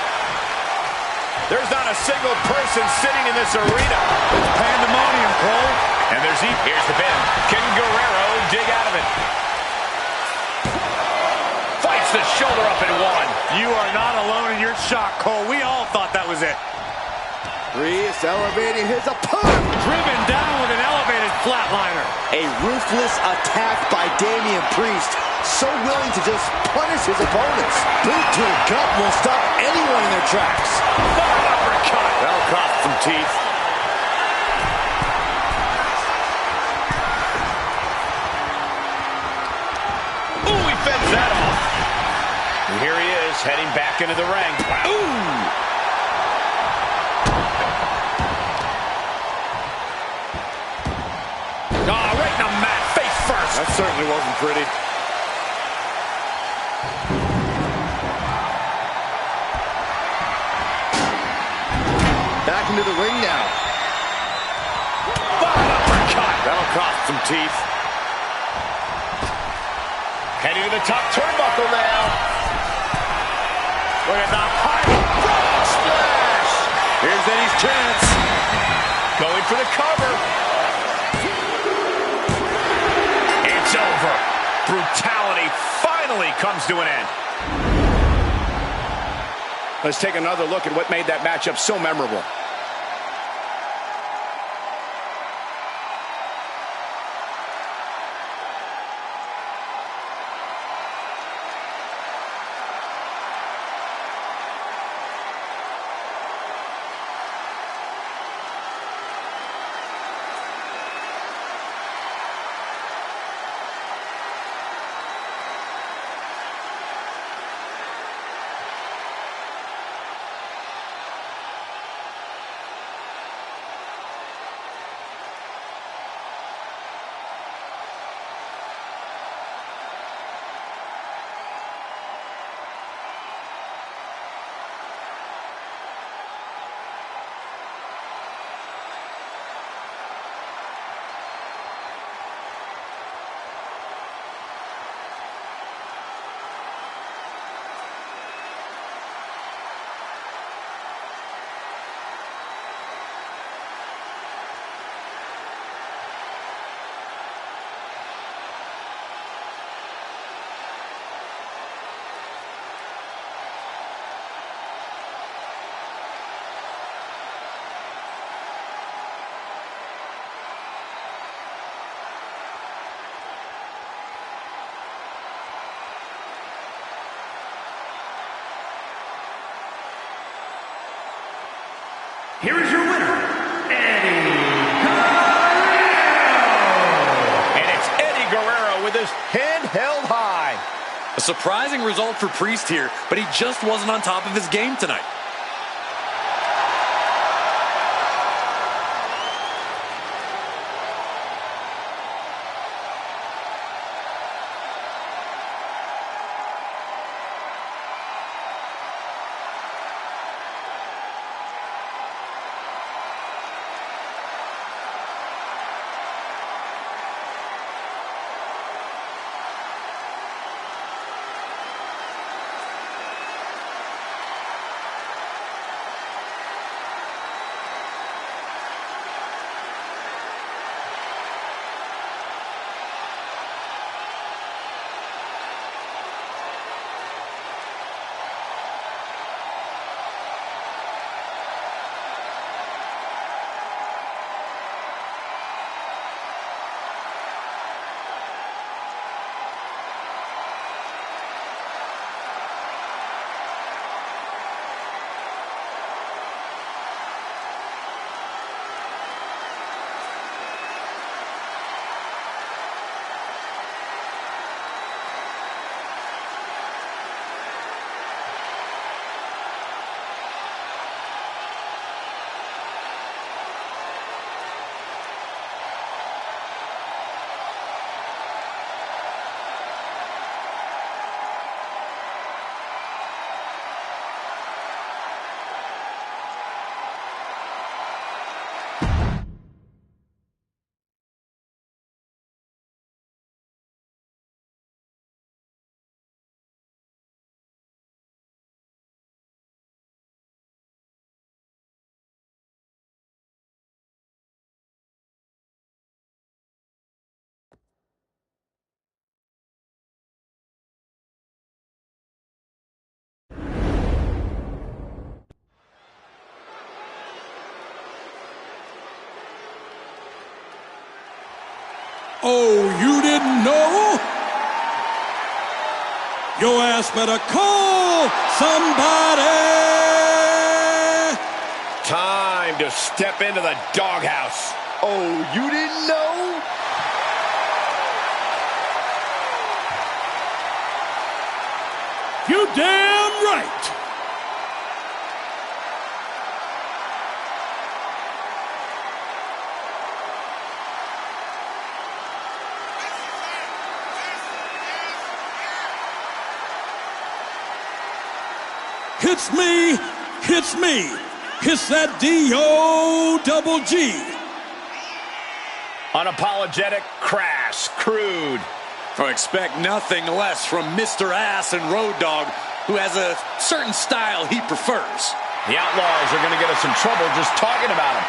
There's not a single person sitting in this arena. It's pandemonium, Cole. And here's the pin. Can Guerrero dig out of it? Fights the shoulder up and one. You are not alone in your shock, Cole. We all thought that was it. Priest elevating his opponent. Driven down with an elevated flatliner. A ruthless attack by Damian Priest. So willing to just punish his opponents. Boot to the gut will stop anyone in their tracks. Uppercut. That'll cost some teeth. Ooh, he fends that off. And here he is, heading back into the ring. Wow. Ooh! Oh, right in the mat, face first. That certainly wasn't pretty. Back into the ring now. Uppercut. That'll cost some teeth. Heading to the top turnbuckle now. Look at the high frog splash. Here's Eddie's chance. Going for the cover. It's over. Brutality finally comes to an end. Let's take another look at what made that matchup so memorable. Here is your winner, Eddie Guerrero. And it's Eddie Guerrero with his head held high. A surprising result for Priest here, but he just wasn't on top of his game tonight. Oh, you didn't know? Your ass better call somebody. Time to step into the doghouse. Oh, you didn't know? You damn right. Hits me, hits me, hits that D-O-double-G. Unapologetic, crass, crude. I expect nothing less from Mr. Ass and Road Dogg, who has a certain style he prefers. The Outlaws are going to get us in trouble just talking about him.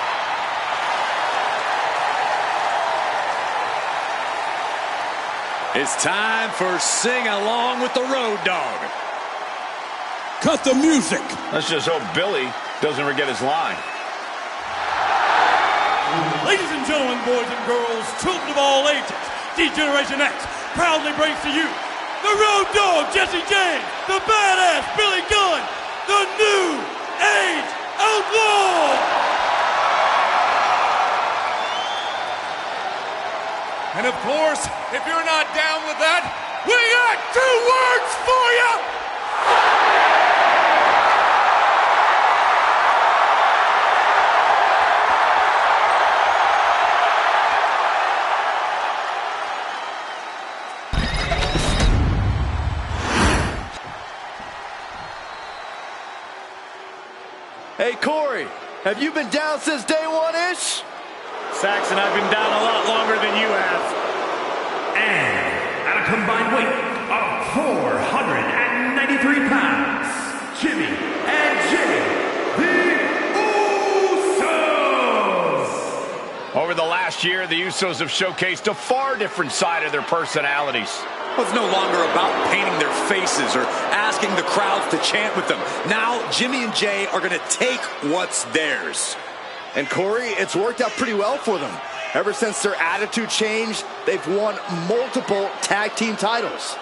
It's time for Sing Along with the Road Dogg. Cut the music. Let's just hope Billy doesn't forget his line. Ladies and gentlemen, boys and girls, children of all ages, D-Generation X proudly brings to you the Road Dogg, Jesse James, the badass Billy Gunn, the New Age Outlaw. And of course, if you're not down with that, we got 2 words for you. Hey, Corey, have you been down since day one-ish? Saxon, I've been down a lot longer than you have. And at a combined weight of 493 pounds, Jimmy and Jay, the Usos! Over the last year, the Usos have showcased a far different side of their personalities. Well, it's no longer about painting their faces or asking the crowds to chant with them. Now, Jimmy and Jay are going to take what's theirs. And Corey, it's worked out pretty well for them. Ever since their attitude changed, they've won multiple tag team titles.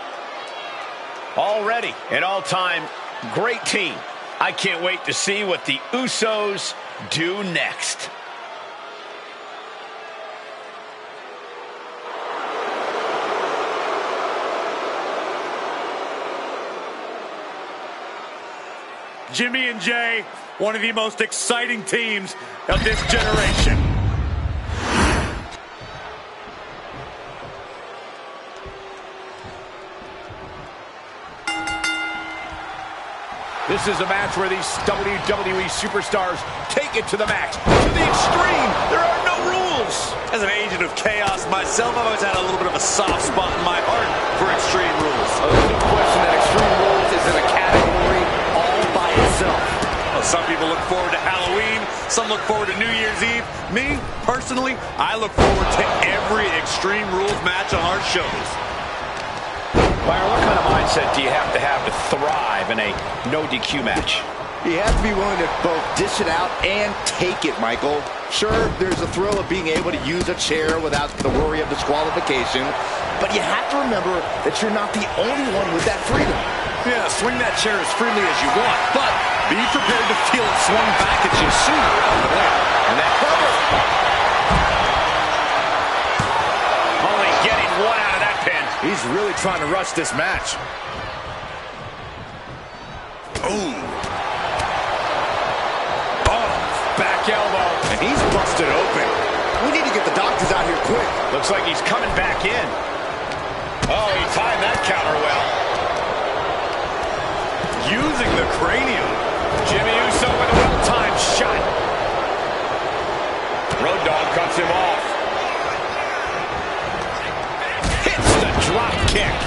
Already an all-time great team. I can't wait to see what the Usos do next. Jimmy and Jay, one of the most exciting teams of this generation. This is a match where these WWE superstars take it to the max, to the extreme. There are no rules. As an agent of chaos myself, I've always had a little bit of a soft spot in my heart for Extreme Rules. There's no question that Extreme Rules is in a category all by itself. Well, some people look forward to Halloween, some look forward to New Year's Eve. Me, personally, I look forward to every Extreme Rules match on our shows. Byron, what kind of mindset do you have to thrive in a no DQ match? You have to be willing to both dish it out and take it, Michael. Sure, there's a thrill of being able to use a chair without the worry of disqualification, but you have to remember that you're not the only one with that freedom. Yeah, swing that chair as freely as you want, but be prepared to feel it swung back at you sooner rather than later. And that cover. Only getting one out of that pin. He's really trying to rush this match. Ooh. Oh, back elbow. And he's busted open. We need to get the doctors out here quick. Looks like he's coming back in. Oh, he timed that counter well. Using the cranium. Jimmy Uso with a well-timed shot. Road Dogg cuts him off. Hits the drop kick.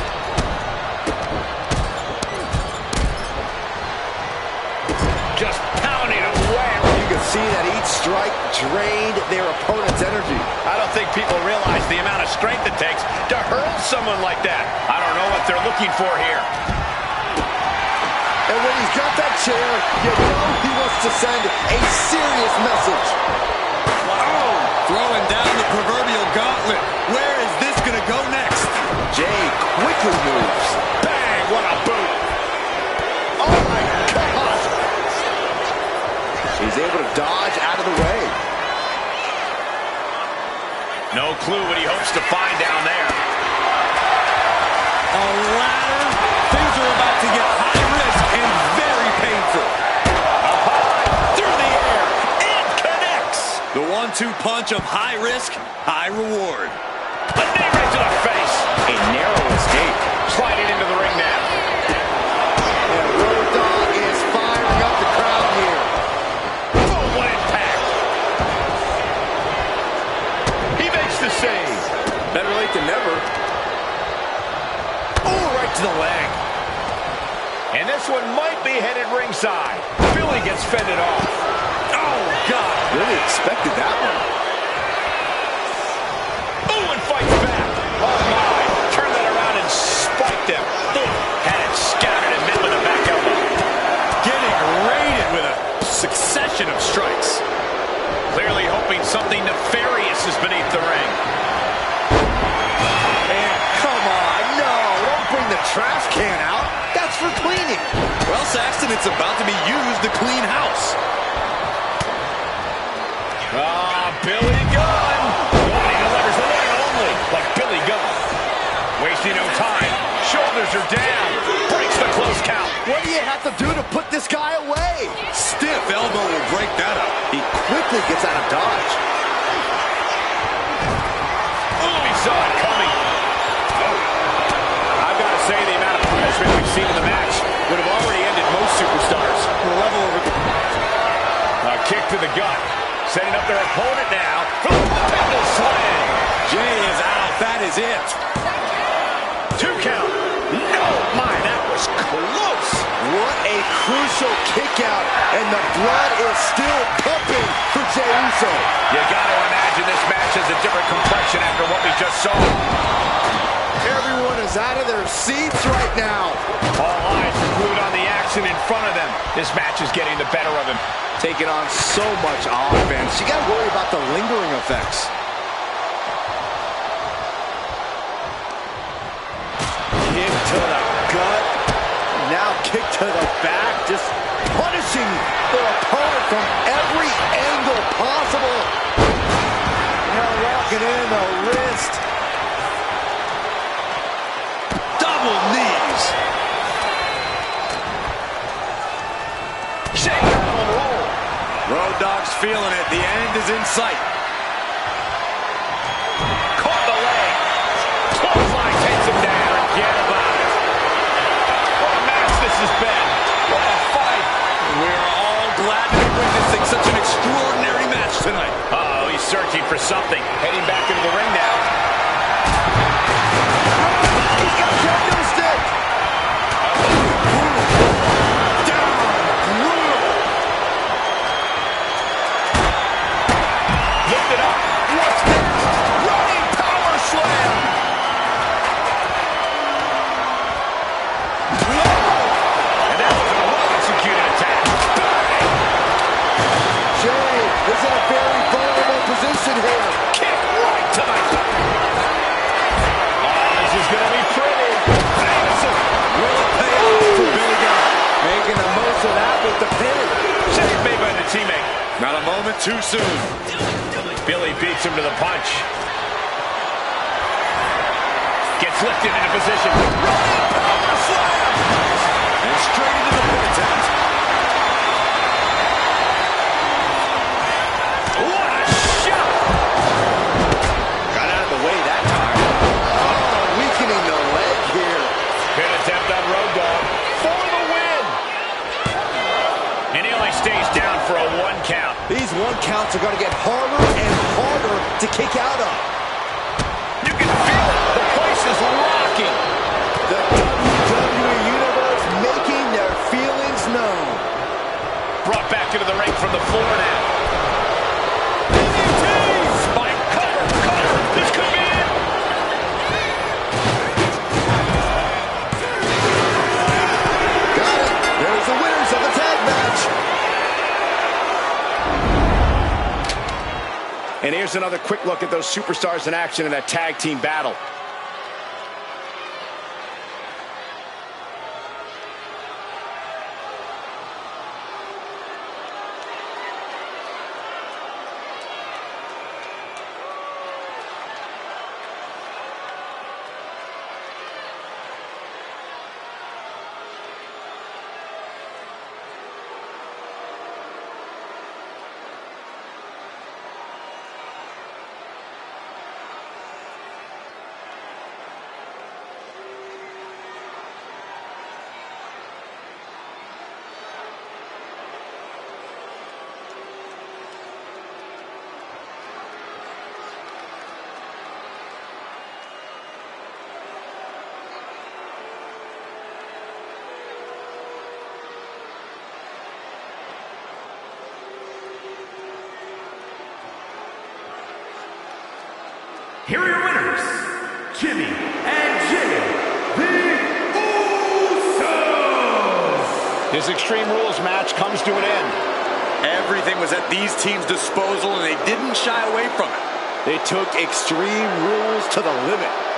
Just pounding away. You can see that each strike drained their opponent's energy. I don't think people realize the amount of strength it takes to hurl someone like that. I don't know what they're looking for here. And when he's got that chair, you know he wants to send a serious message. Oh, throwing down the proverbial gauntlet. Where is this Jay quickly moves. Bang, what a boot. Oh my God! He's able to dodge out of the way. No clue what he hopes to find down there. A ladder. Things are about to get high risk and very painful. Up high, through the air, and connects. The 1-2 punch of high risk, high reward. A knee right to the face. A narrow escape. Sliding into the ring now. And Road Dogg is firing up the crowd here. Boom, what impact. He makes the save. Better late than never. Oh, right to the leg. And this one might be headed ringside. Billy gets fended off. Oh, God. Really expected that one. Oh, and fights back. Oh, my. Turn that around and spiked him. Boom. Had it scouted and met with a back elbow. Getting raided with a succession of strikes. Clearly hoping something nefarious is beneath the ring. And come on, no, don't bring the trash can out. That's for cleaning. Well, Saxton, it's about to be used to clean house. Billy Gunn. Nobody delivers the one and only like Billy Gunn. Wasting no time. Shoulders are down. Breaks the close count. What do you have to do to put this guy away? Stiff elbow will break that up. He quickly gets out of dodge. Oh, he saw it coming. Oh. I've got to say, the amount of punishment we've seen in the match would have already ended most superstars. Level over the... A kick to the gut. Setting up their opponent now for the pendle slam. Jay is out. That is it. 2 count. No, my, that was close. What a crucial kick out, and the blood is still pumping for Jey Uso. You got to imagine this match has a different complexion after what we just saw. Everyone is out of their seats right now. All eyes are glued on the action in front of them. This match is getting the better of him. Taking on so much offense. You got to worry about the lingering effects. Kick to the gut. Now kick to the back. Just punishing their opponent from every angle possible. Now locking in the wrist. Double knees. Shake, rattle, and roll. Road Dogg's feeling it. The end is in sight. Caught the leg. Clothesline takes him down. Forget about it. What a match this has been. What a fight. We're all glad to be witnessing such an extraordinary match tonight. Uh-oh, he's searching for something. Heading back into the ring now. He's got a candlestick. Down. Brutal. Lift it up. What's next? Running power slam. And that was a well-executed attack. Jey is in a very vulnerable position here. Kick right to the gut. Oh, this is going to be pretty. Massive. Will it pay off for Billy Gunn? Making the most of that with the pin. Save made by the teammate. Not a moment too soon. Billy beats him to the punch. Gets lifted into position. Running power slam. And straight into the pin attempt. What a shot. Got out of the way that time. Oh, weakening the leg here. Pin attempt on Road Dogg for the win. And he only stays down for a 1 count. These 1 counts are going to get harder and harder to kick out of. You can feel it. The place is rocking. The WWE Universe making their feelings known. Brought back into the ring from the floor now. Spike cutter, cutter. This could be it. Got it. There's the winners of the tag match. And here's another quick look at those superstars in action in a tag team battle. here are your winners, Jimmy and Jay, the Usos. This Extreme Rules match comes to an end. Everything was at these teams' disposal, and they didn't shy away from it. They took Extreme Rules to the limit.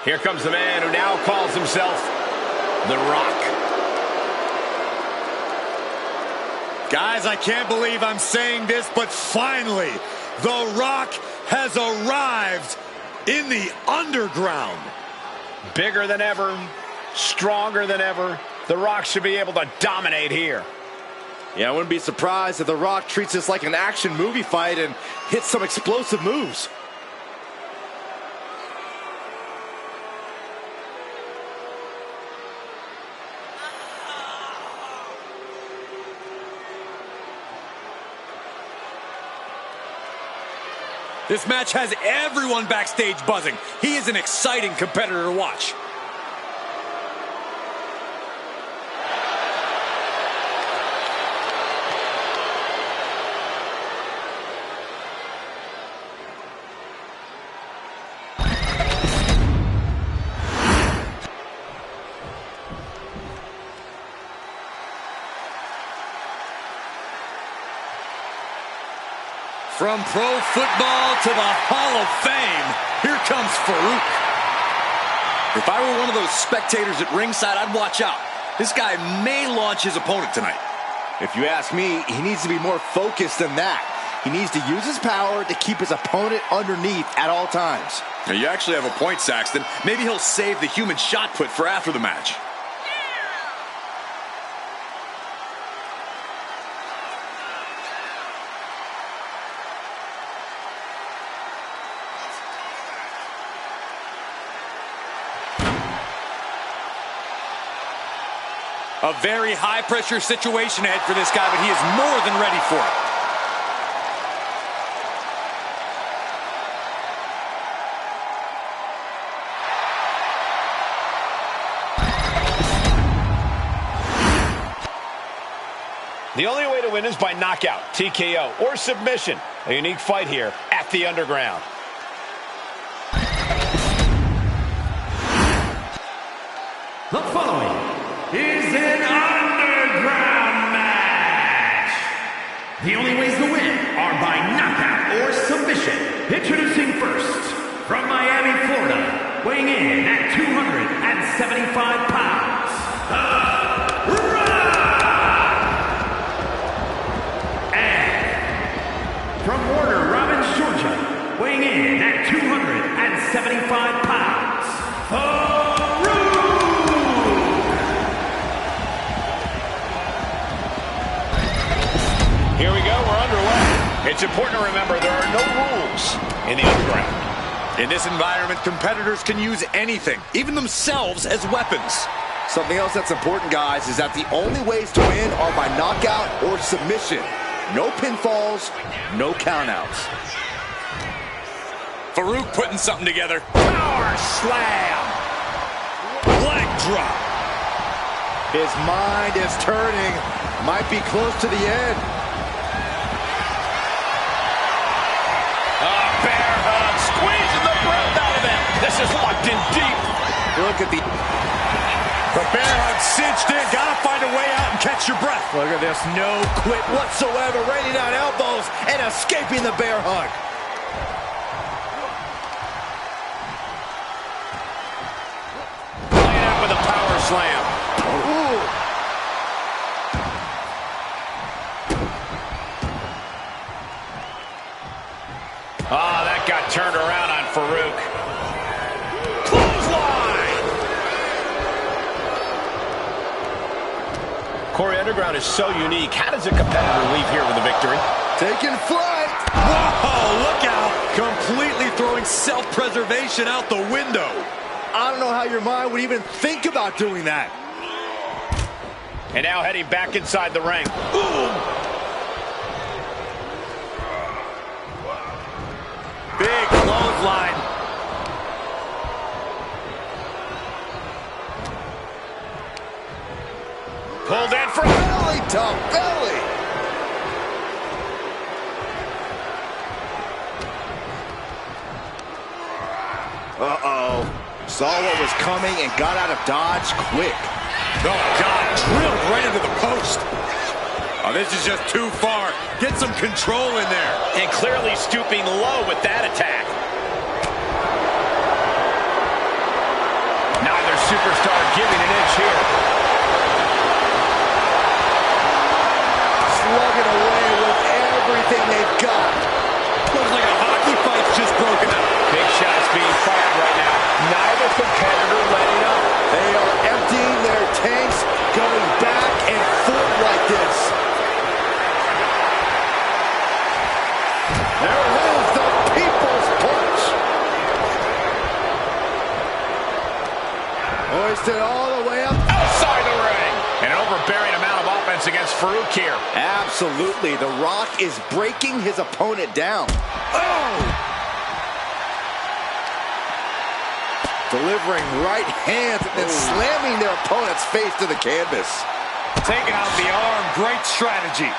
Here comes the man who now calls himself The Rock. Guys, I can't believe I'm saying this, but finally, The Rock has arrived in the underground. Bigger than ever, stronger than ever. The Rock should be able to dominate here. Yeah, I wouldn't be surprised if The Rock treats this like an action movie fight and hits some explosive moves. This match has everyone backstage buzzing. He is an exciting competitor to watch. From pro football to the Hall of Fame, here comes Farouk. If I were one of those spectators at ringside, I'd watch out. This guy may launch his opponent tonight. If you ask me, he needs to be more focused than that. He needs to use his power to keep his opponent underneath at all times. Now, you actually have a point, Saxton. Maybe he'll save the human shot put for after the match. A very high-pressure situation ahead for this guy, but he is more than ready for it. The only way to win is by knockout, TKO, or submission. A unique fight here at the Underground. The following is an underground match. The only ways to win are by knockout or submission. Introducing first, from Miami, Florida, weighing in at 275 pounds, The Rock! And from Warner Robins, Georgia, weighing in at 275 pounds, Here we go, we're underway. It's important to remember there are no rules in the Underground. In this environment, competitors can use anything, even themselves, as weapons. Something else that's important, guys, is that the only ways to win are by knockout or submission. No pinfalls, no countouts. Farouk putting something together. Power slam! Leg drop. His mind is turning. Might be close to the end. Bear hug, squeezing the breath out of him. This is locked in deep. Look at the bear hug cinched in. Gotta find a way out and catch your breath. Look at this, no quit whatsoever, raining down elbows and escaping the bear hug. Playing out with a power slam. Ooh. Oh, that got turned around on Farouk. Clothesline! Corey, Underground is so unique. How does a competitor leave here with a victory? Taking flight. Whoa, look out. Completely throwing self-preservation out the window. I don't know how your mind would even think about doing that. And now heading back inside the ring. Ooh. Big clothesline. Pulled in for Belly to belly. Uh-oh. Saw what was coming and got out of dodge quick. Oh, God, drilled right into the post. Oh, this is just too far. Get some control in there. and clearly stooping low with that attack. Neither superstar giving an inch here. Slugging away with everything they've got. Looks like a hockey fight's just broken out. Big shots being fired right now. Neither competitor letting up. They are emptying their tanks, going back and forth like this. There is the People's Punch. Hoisted all the way up. Outside the ring. An overbearing amount of offense against Farouk here. Absolutely. The Rock is breaking his opponent down. Oh! Delivering right hands and then slamming their opponent's face to the canvas. Taking out the arm. Great strategy.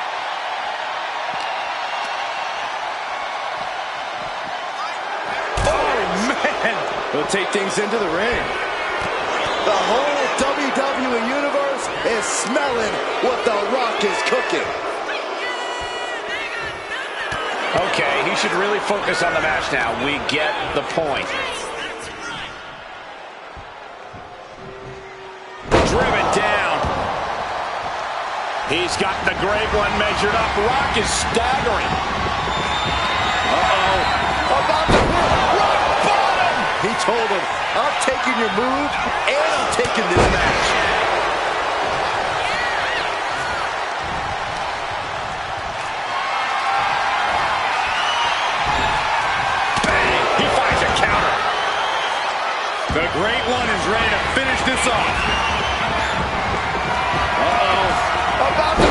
Oh, man. He'll take things into the ring. The whole WWE Universe is smelling what The Rock is cooking. Okay, he should really focus on the match now. We get the point. Driven down. He's got the great one measured up. Rock is staggering. Uh-oh. About to rock bottom. He told him, I'm taking your move and I'm taking this match. Bang. He finds a counter. The great one is ready to finish this off. Uh-oh. About to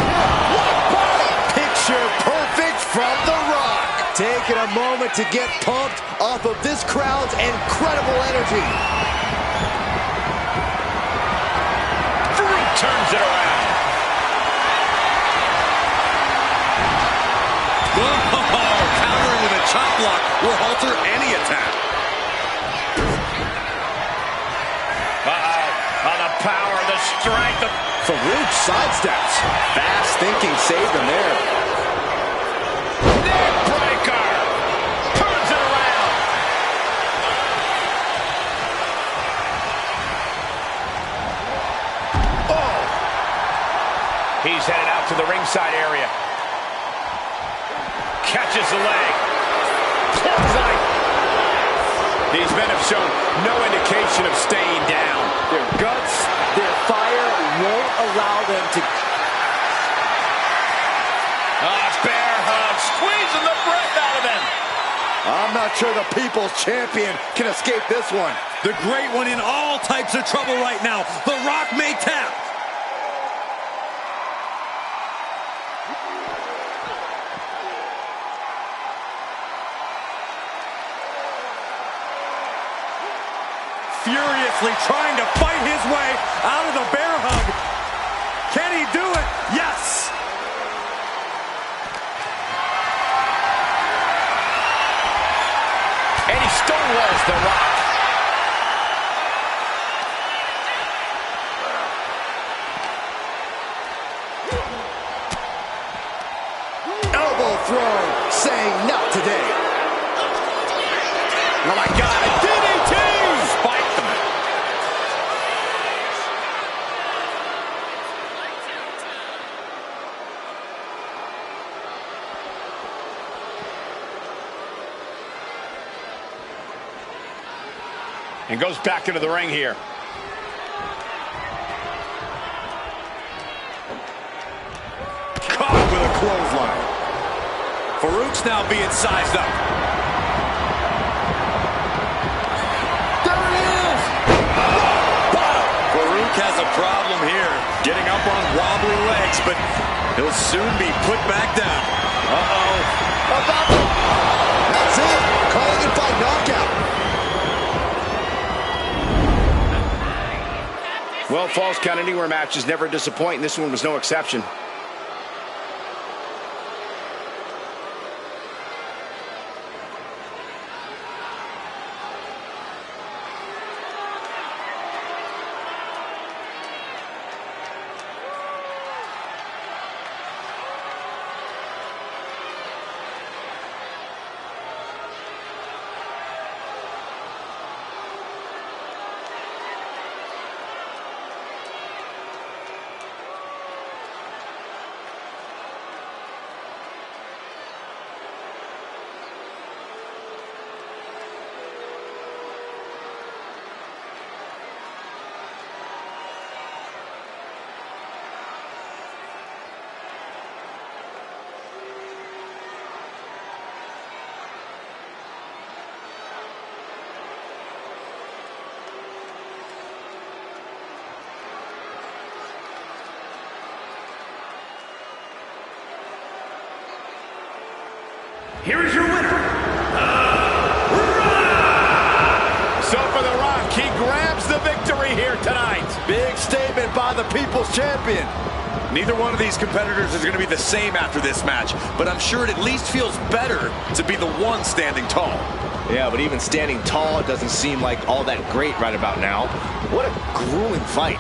rock bottom. Picture perfect from The Rock. Taking a moment to get pumped off of this crowd's incredible energy. Farouk turns it around. Oh, countering with a chop block will alter any attack. Uh-oh. The power, the strength of Farouk sidesteps. Fast thinking saved him there. neck breaker. Turns it around. Oh, He's headed out to the ringside area. Catches the leg. Clothesline. These men have shown no indication of staying down. their guts, their fire won't allow them to... Bear hug, squeezing the breath out of him. I'm not sure the People's Champion can escape this one. The great one in all types of trouble right now. The Rock may tap. Furiously trying to fight his way out of the bear hug. Can he do it? Yes. saying not today. Oh my God, a DDT! Spiked him. And goes back into the ring here. Caught with a clothesline. Farouk's now being sized up. There it is! Farouk has a problem here. Getting up on wobbly legs, but he'll soon be put back down. Uh-oh. That's it. Calling it by knockout. Well, Falls Count Anywhere matches never disappoint, and this one was no exception. Here is your winner, So for The Rock, he grabs the victory here tonight. Big statement by the People's Champion. Neither one of these competitors is going to be the same after this match, but I'm sure it at least feels better to be the one standing tall. Yeah, but even standing tall doesn't seem like all that great right about now. What a grueling fight.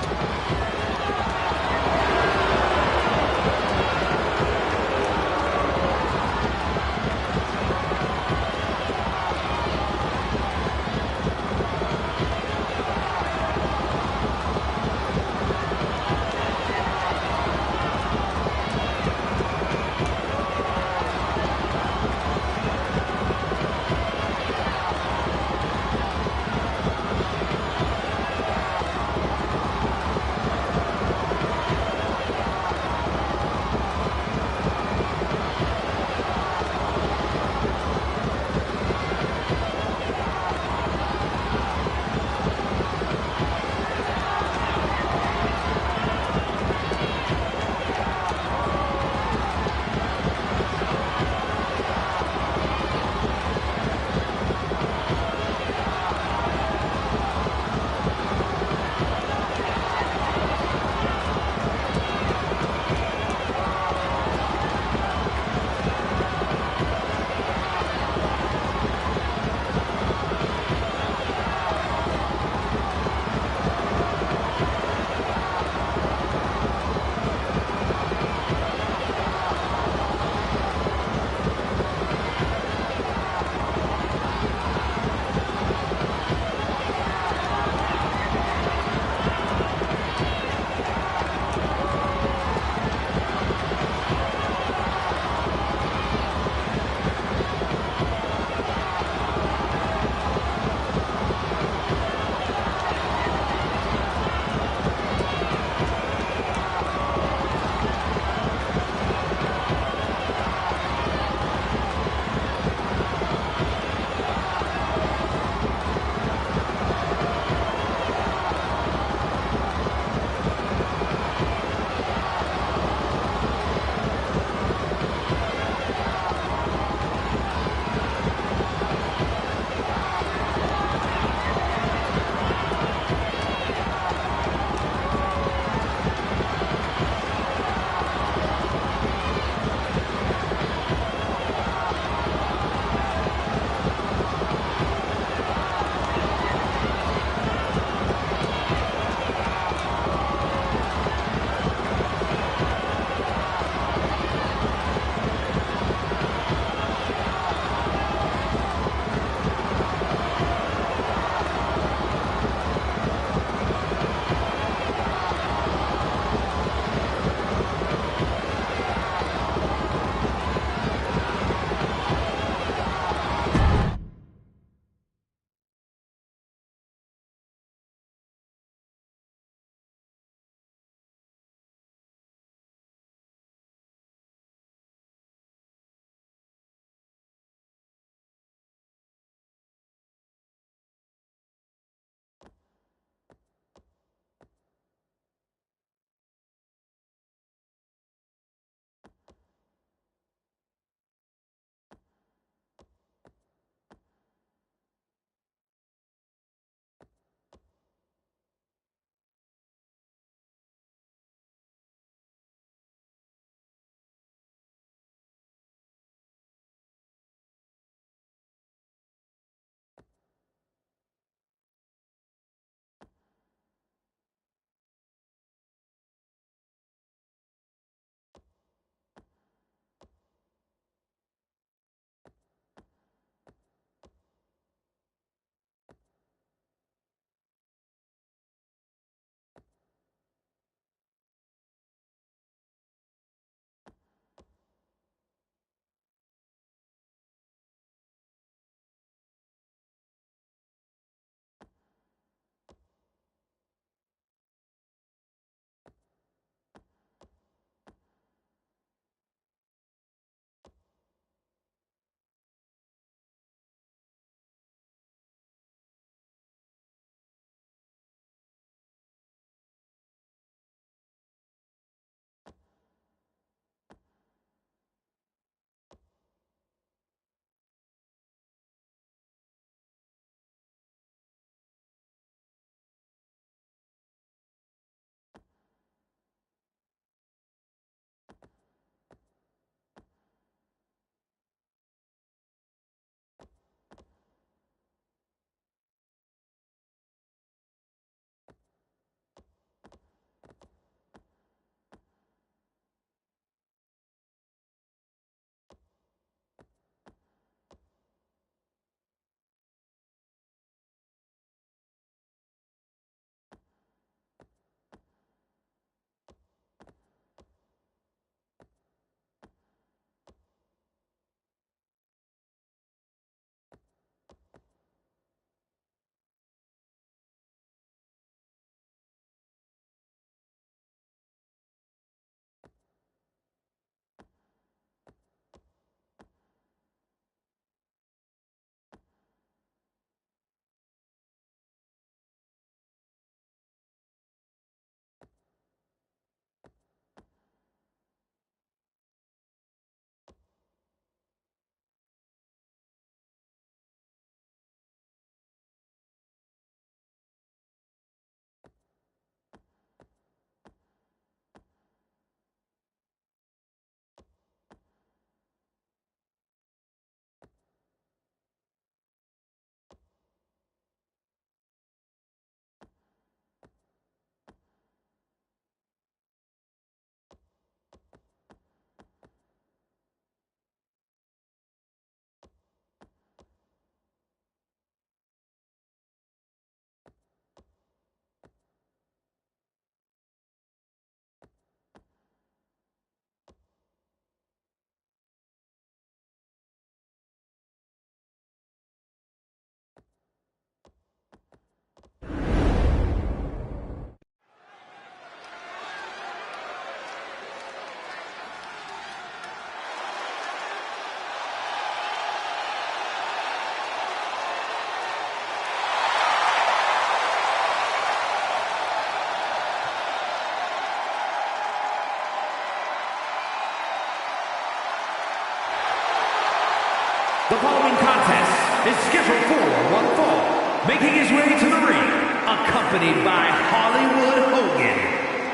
is scheduled for one fall. Making his way to the ring, accompanied by Hollywood Hogan,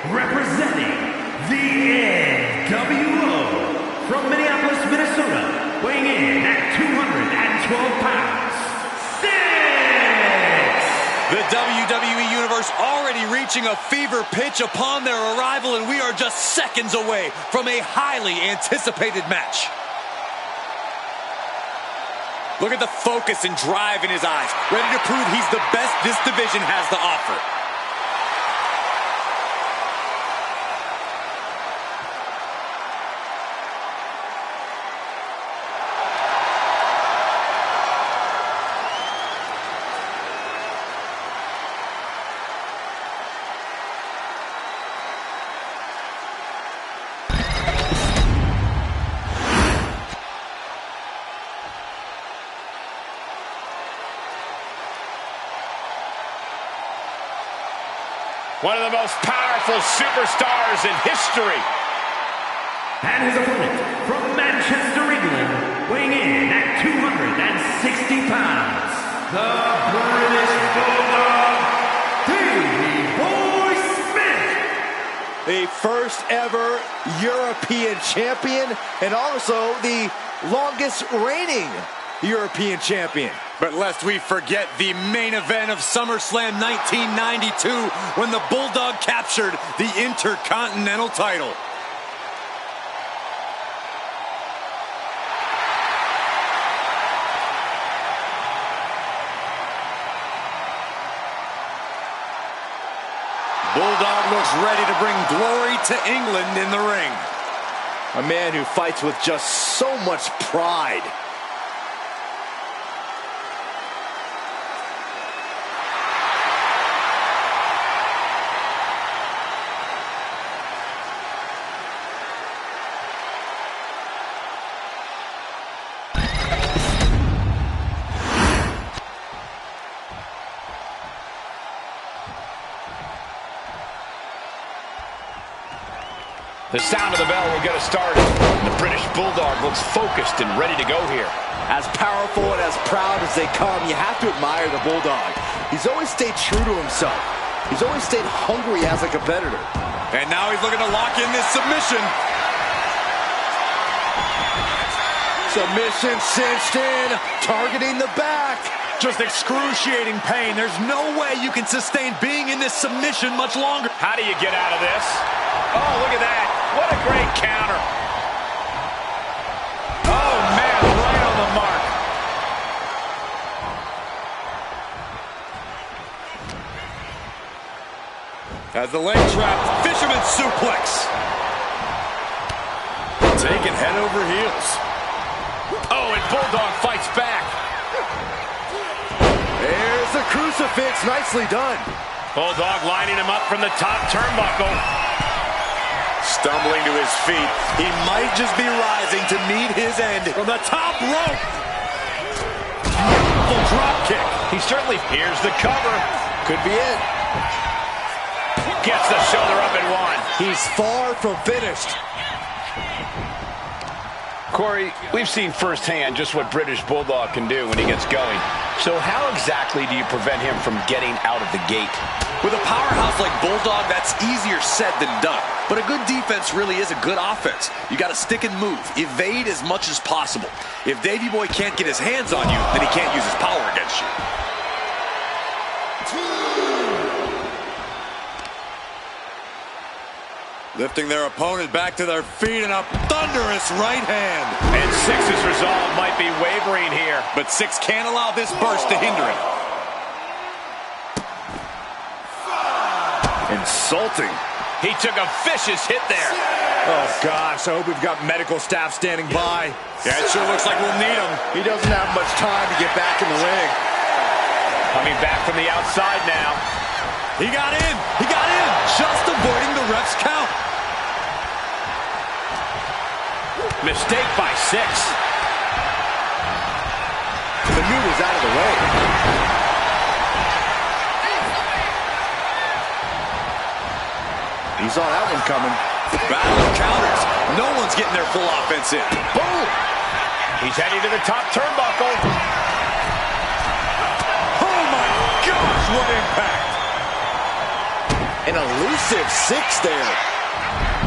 representing the NWO. From Minneapolis, Minnesota, weighing in at 212 pounds, The WWE Universe already reaching a fever pitch upon their arrival, and we are just seconds away from a highly anticipated match. Look at the focus and drive in his eyes, ready to prove he's the best this division has to offer. One of the most powerful superstars in history. And his opponent from Manchester, England, weighing in at 260 pounds, the British Bulldog, Davey Boy Smith. The first ever European champion and also the longest reigning European champion. But lest we forget the main event of SummerSlam 1992 when the Bulldog captured the Intercontinental title. Bulldog looks ready to bring glory to England in the ring. A man who fights with just so much pride. The sound of the bell will get us started. The British Bulldog looks focused and ready to go here. As powerful and as proud as they come, you have to admire the Bulldog. He's always stayed true to himself. He's always stayed hungry as a competitor. And now he's looking to lock in this submission. Submission cinched in, targeting the back. Just excruciating pain. There's no way you can sustain being in this submission much longer. How do you get out of this? Oh, look at that. What a great counter. Oh, man, right on the mark. As the leg trap, fisherman suplex. Taken head over heels. Oh, and Bulldog fights back. There's the crucifix, nicely done. Bulldog lining him up from the top turnbuckle. Stumbling to his feet, he might just be rising to meet his end from the top rope. Beautiful drop kick. He certainly, here's the cover. Could be it. Gets the shoulder up and one. He's far from finished. Corey, we've seen firsthand just what British Bulldog can do when he gets going. So how exactly do you prevent him from getting out of the gate? With a powerhouse like Bulldog, that's easier said than done. But a good defense really is a good offense. You got to stick and move, evade as much as possible. If Davey Boy can't get his hands on you, then he can't use his power against you. Lifting their opponent back to their feet in a thunderous right hand. And Six's resolve might be wavering here. But Six can't allow this burst to hinder him. Insulting. He took a vicious hit there. Oh, gosh, I hope we've got medical staff standing by. Yeah, it sure looks like we'll need him. He doesn't have much time to get back in the ring. Coming back from the outside now. He got in. He got in. Just avoiding the ref's count. Mistake by Six. The move is out of the way. He saw that one coming. Battle of counters. No one's getting their full offense in. Boom! He's heading to the top turnbuckle. what impact. An elusive 6 there.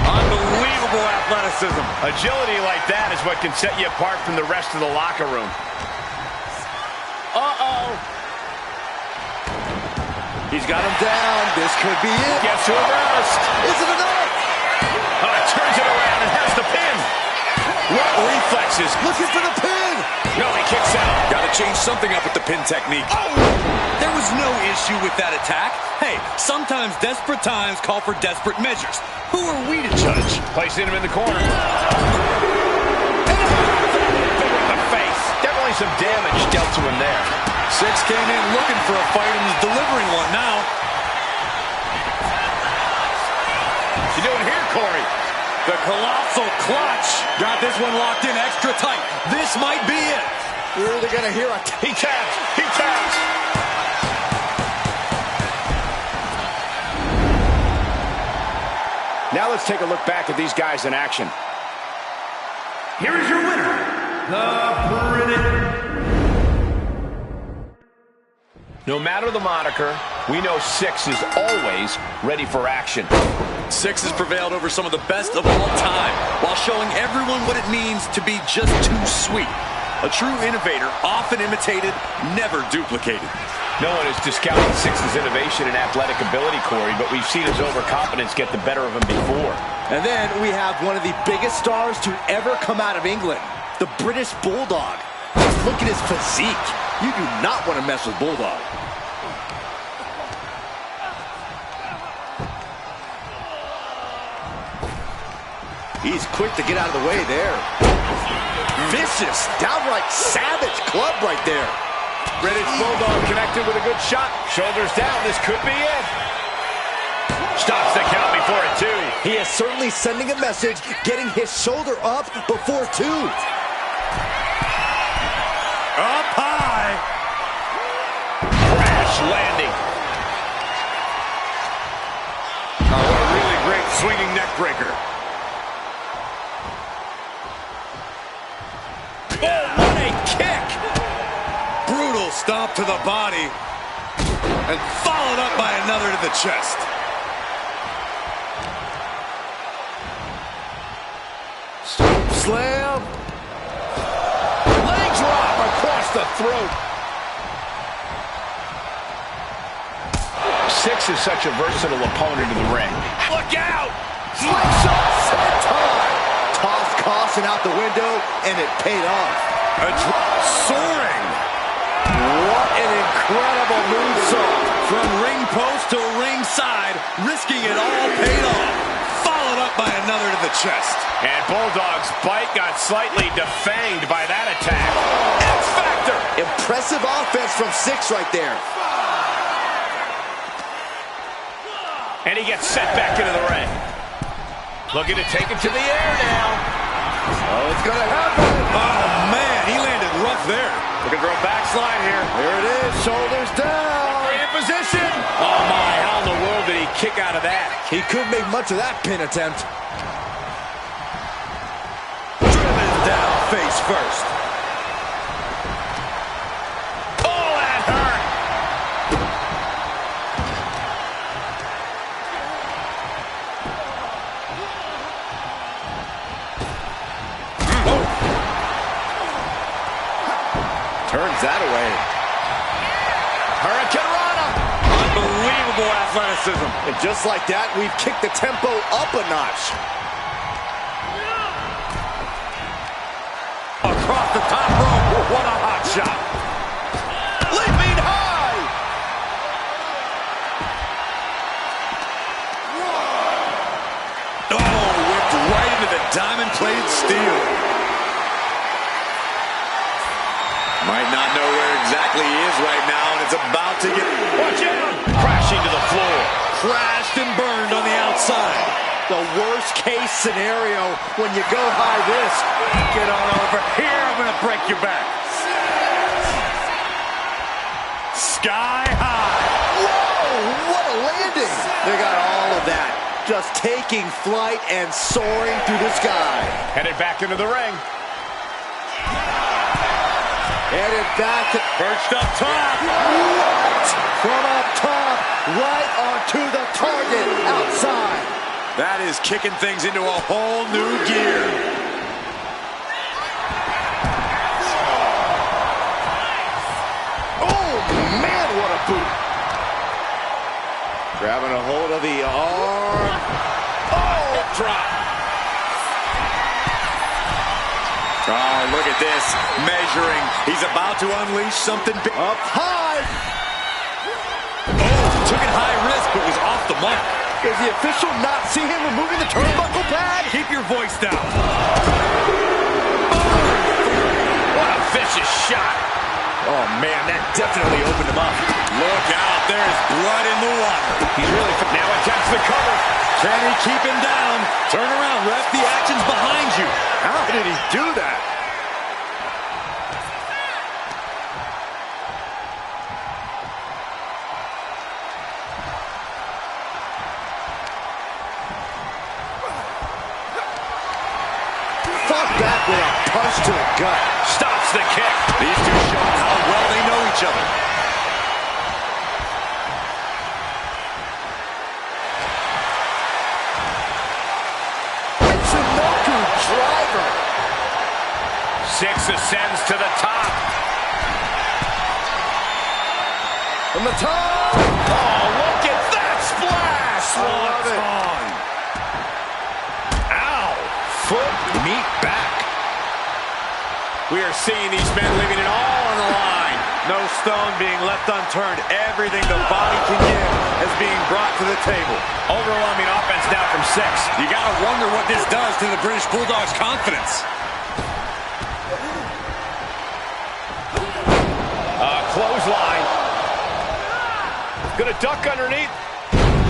Unbelievable athleticism. Agility like that is what can set you apart from the rest of the locker room. Uh-oh. He's got him down. This could be it. Gets reversed. Is it enough? Turns it around and has the pin. What reflexes. Looking for the pin. No, he kicks out. Got to change something up with the pin technique. Oh! There was no issue with that attack. Hey, sometimes desperate times call for desperate measures. Who are we to judge? Placing him in the corner. The face. Definitely some damage dealt to him there. Six came in looking for a fight and is delivering one now. What's he doing here, Corey? The colossal clutch. Got this one locked in extra tight. This might be it. We're either going to hear a... He taps. He taps. Now let's take a look back at these guys in action. Here is your winner, the British. No matter the moniker, we know Six is always ready for action. Six has prevailed over some of the best of all time while showing everyone what it means to be just too sweet. A true innovator, often imitated, never duplicated. No one is discounting Six's innovation and athletic ability, Corey, but we've seen his overconfidence get the better of him before. And then we have one of the biggest stars to ever come out of England, the British Bulldog. Just look at his physique. You do not want to mess with Bulldog. He's quick to get out of the way there. Vicious, downright savage club right there. British Bulldog connected with a good shot. Shoulders down, this could be it. Stops the count before a 2. He is certainly sending a message, getting his shoulder up before 2. Up high. Crash landing. Oh, what a really great swinging neck breaker. Oh, what a kick! Brutal stomp to the body. And followed up by another to the chest. Slam. Leg drop across the throat. Six is such a versatile opponent in the ring. Look out! Slingshot senton. Toss caution out the window, and it paid off. Soaring. What an incredible moonsault. From ring post to ringside, risking it all paid off. Followed up by another to the chest. And Bulldog's bite got slightly defanged by that attack. X-Factor! Impressive offense from Six right there. And he gets sent back into the ring. Looking to take it to the air now. Oh, it's going to happen. Oh, man, he landed rough there. Looking for a backslide here. Here it is, shoulders down. In position. Oh, my, how in the world did he kick out of that? He could make much of that pin attempt. Driven down face first. Oh, that hurt. Turns that away. Hurricanrana. Unbelievable athleticism. And just like that, we've kicked the tempo up a notch. Across the top rope. What a hot shot. Leaping high. Oh, whipped right into the diamond-plated steel. Might not know where exactly he is right now, and it's about to get... Watch out. Crashing to the floor. Crashed and burned on the outside. The worst case scenario when you go high risk. Get on over here. I'm going to break your back. Sky high. Whoa, what a landing. They got all of that. Just taking flight and soaring through the sky. Headed back into the ring. Headed back. Perched up top. What? from up top, right onto the target outside. That is kicking things into a whole new gear. Oh, man, what a boot. Grabbing a hold of the arm. Oh, Drop. Oh, look at this. Measuring. He's about to unleash something big. up high. Oh, took it high risk, but was off the mark. Does the official not see him removing the turnbuckle pad? Keep your voice down. What a vicious shot. Oh, man, that definitely opened him up. Look out. There's blood in the water. He's really now attempts the cover. Can he keep him down? Turn around, ref. The action's behind you. How did he do that? Fought back with a punch to the gut. Stops the kick. These two showing how well they know each other. Michinoku driver. Six ascends to the top. From the top. Oh, look at that splash. I love it. Swanton. Ow. Foot meet back. We are seeing these men leaving it all on the line. No stone being left unturned. Everything the body can give is being brought to the table. Overwhelming offense now from six. You gotta wonder what this does to the British Bulldog's confidence. Clothesline. Gonna duck underneath.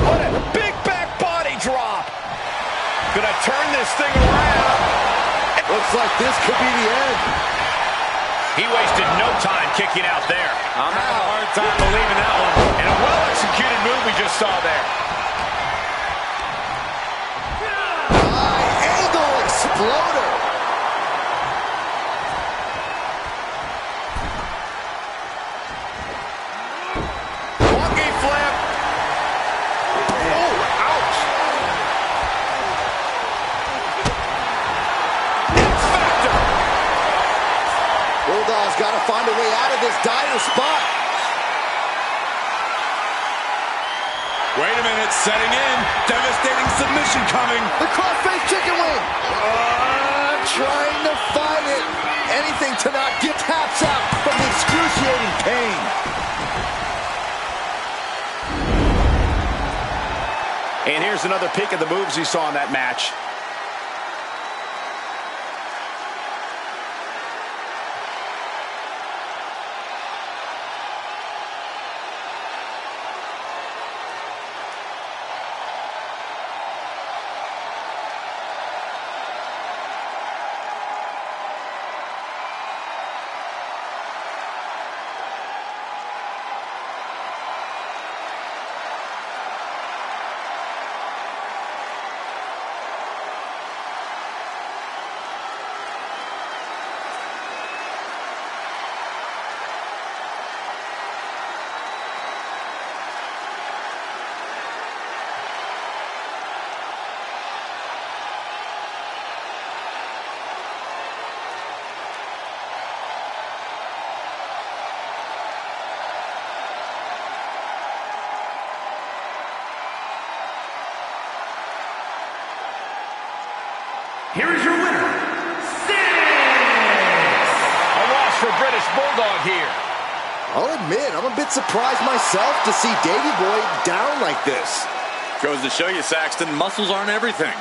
What a big back body drop. Gonna turn this thing around. Looks like this could be the end. He wasted no time kicking out there. I'm having a hard time believing that one. And a well-executed move we just saw there. High angle exploder. Monkey flip. Oh, ouch. X-Factor. Bulldog's got to find a way out of this dire spot. Wait a minute, setting in. Devastating submission coming. The crossface chicken wing. Trying to fight it. Anything to not get taps out from the excruciating pain. And here's another peek at the moves he saw in that match. Here is your winner, A loss for British Bulldog here. I'll admit, I'm a bit surprised myself to see Davey Boy down like this. Goes to show you, Saxton, muscles aren't everything.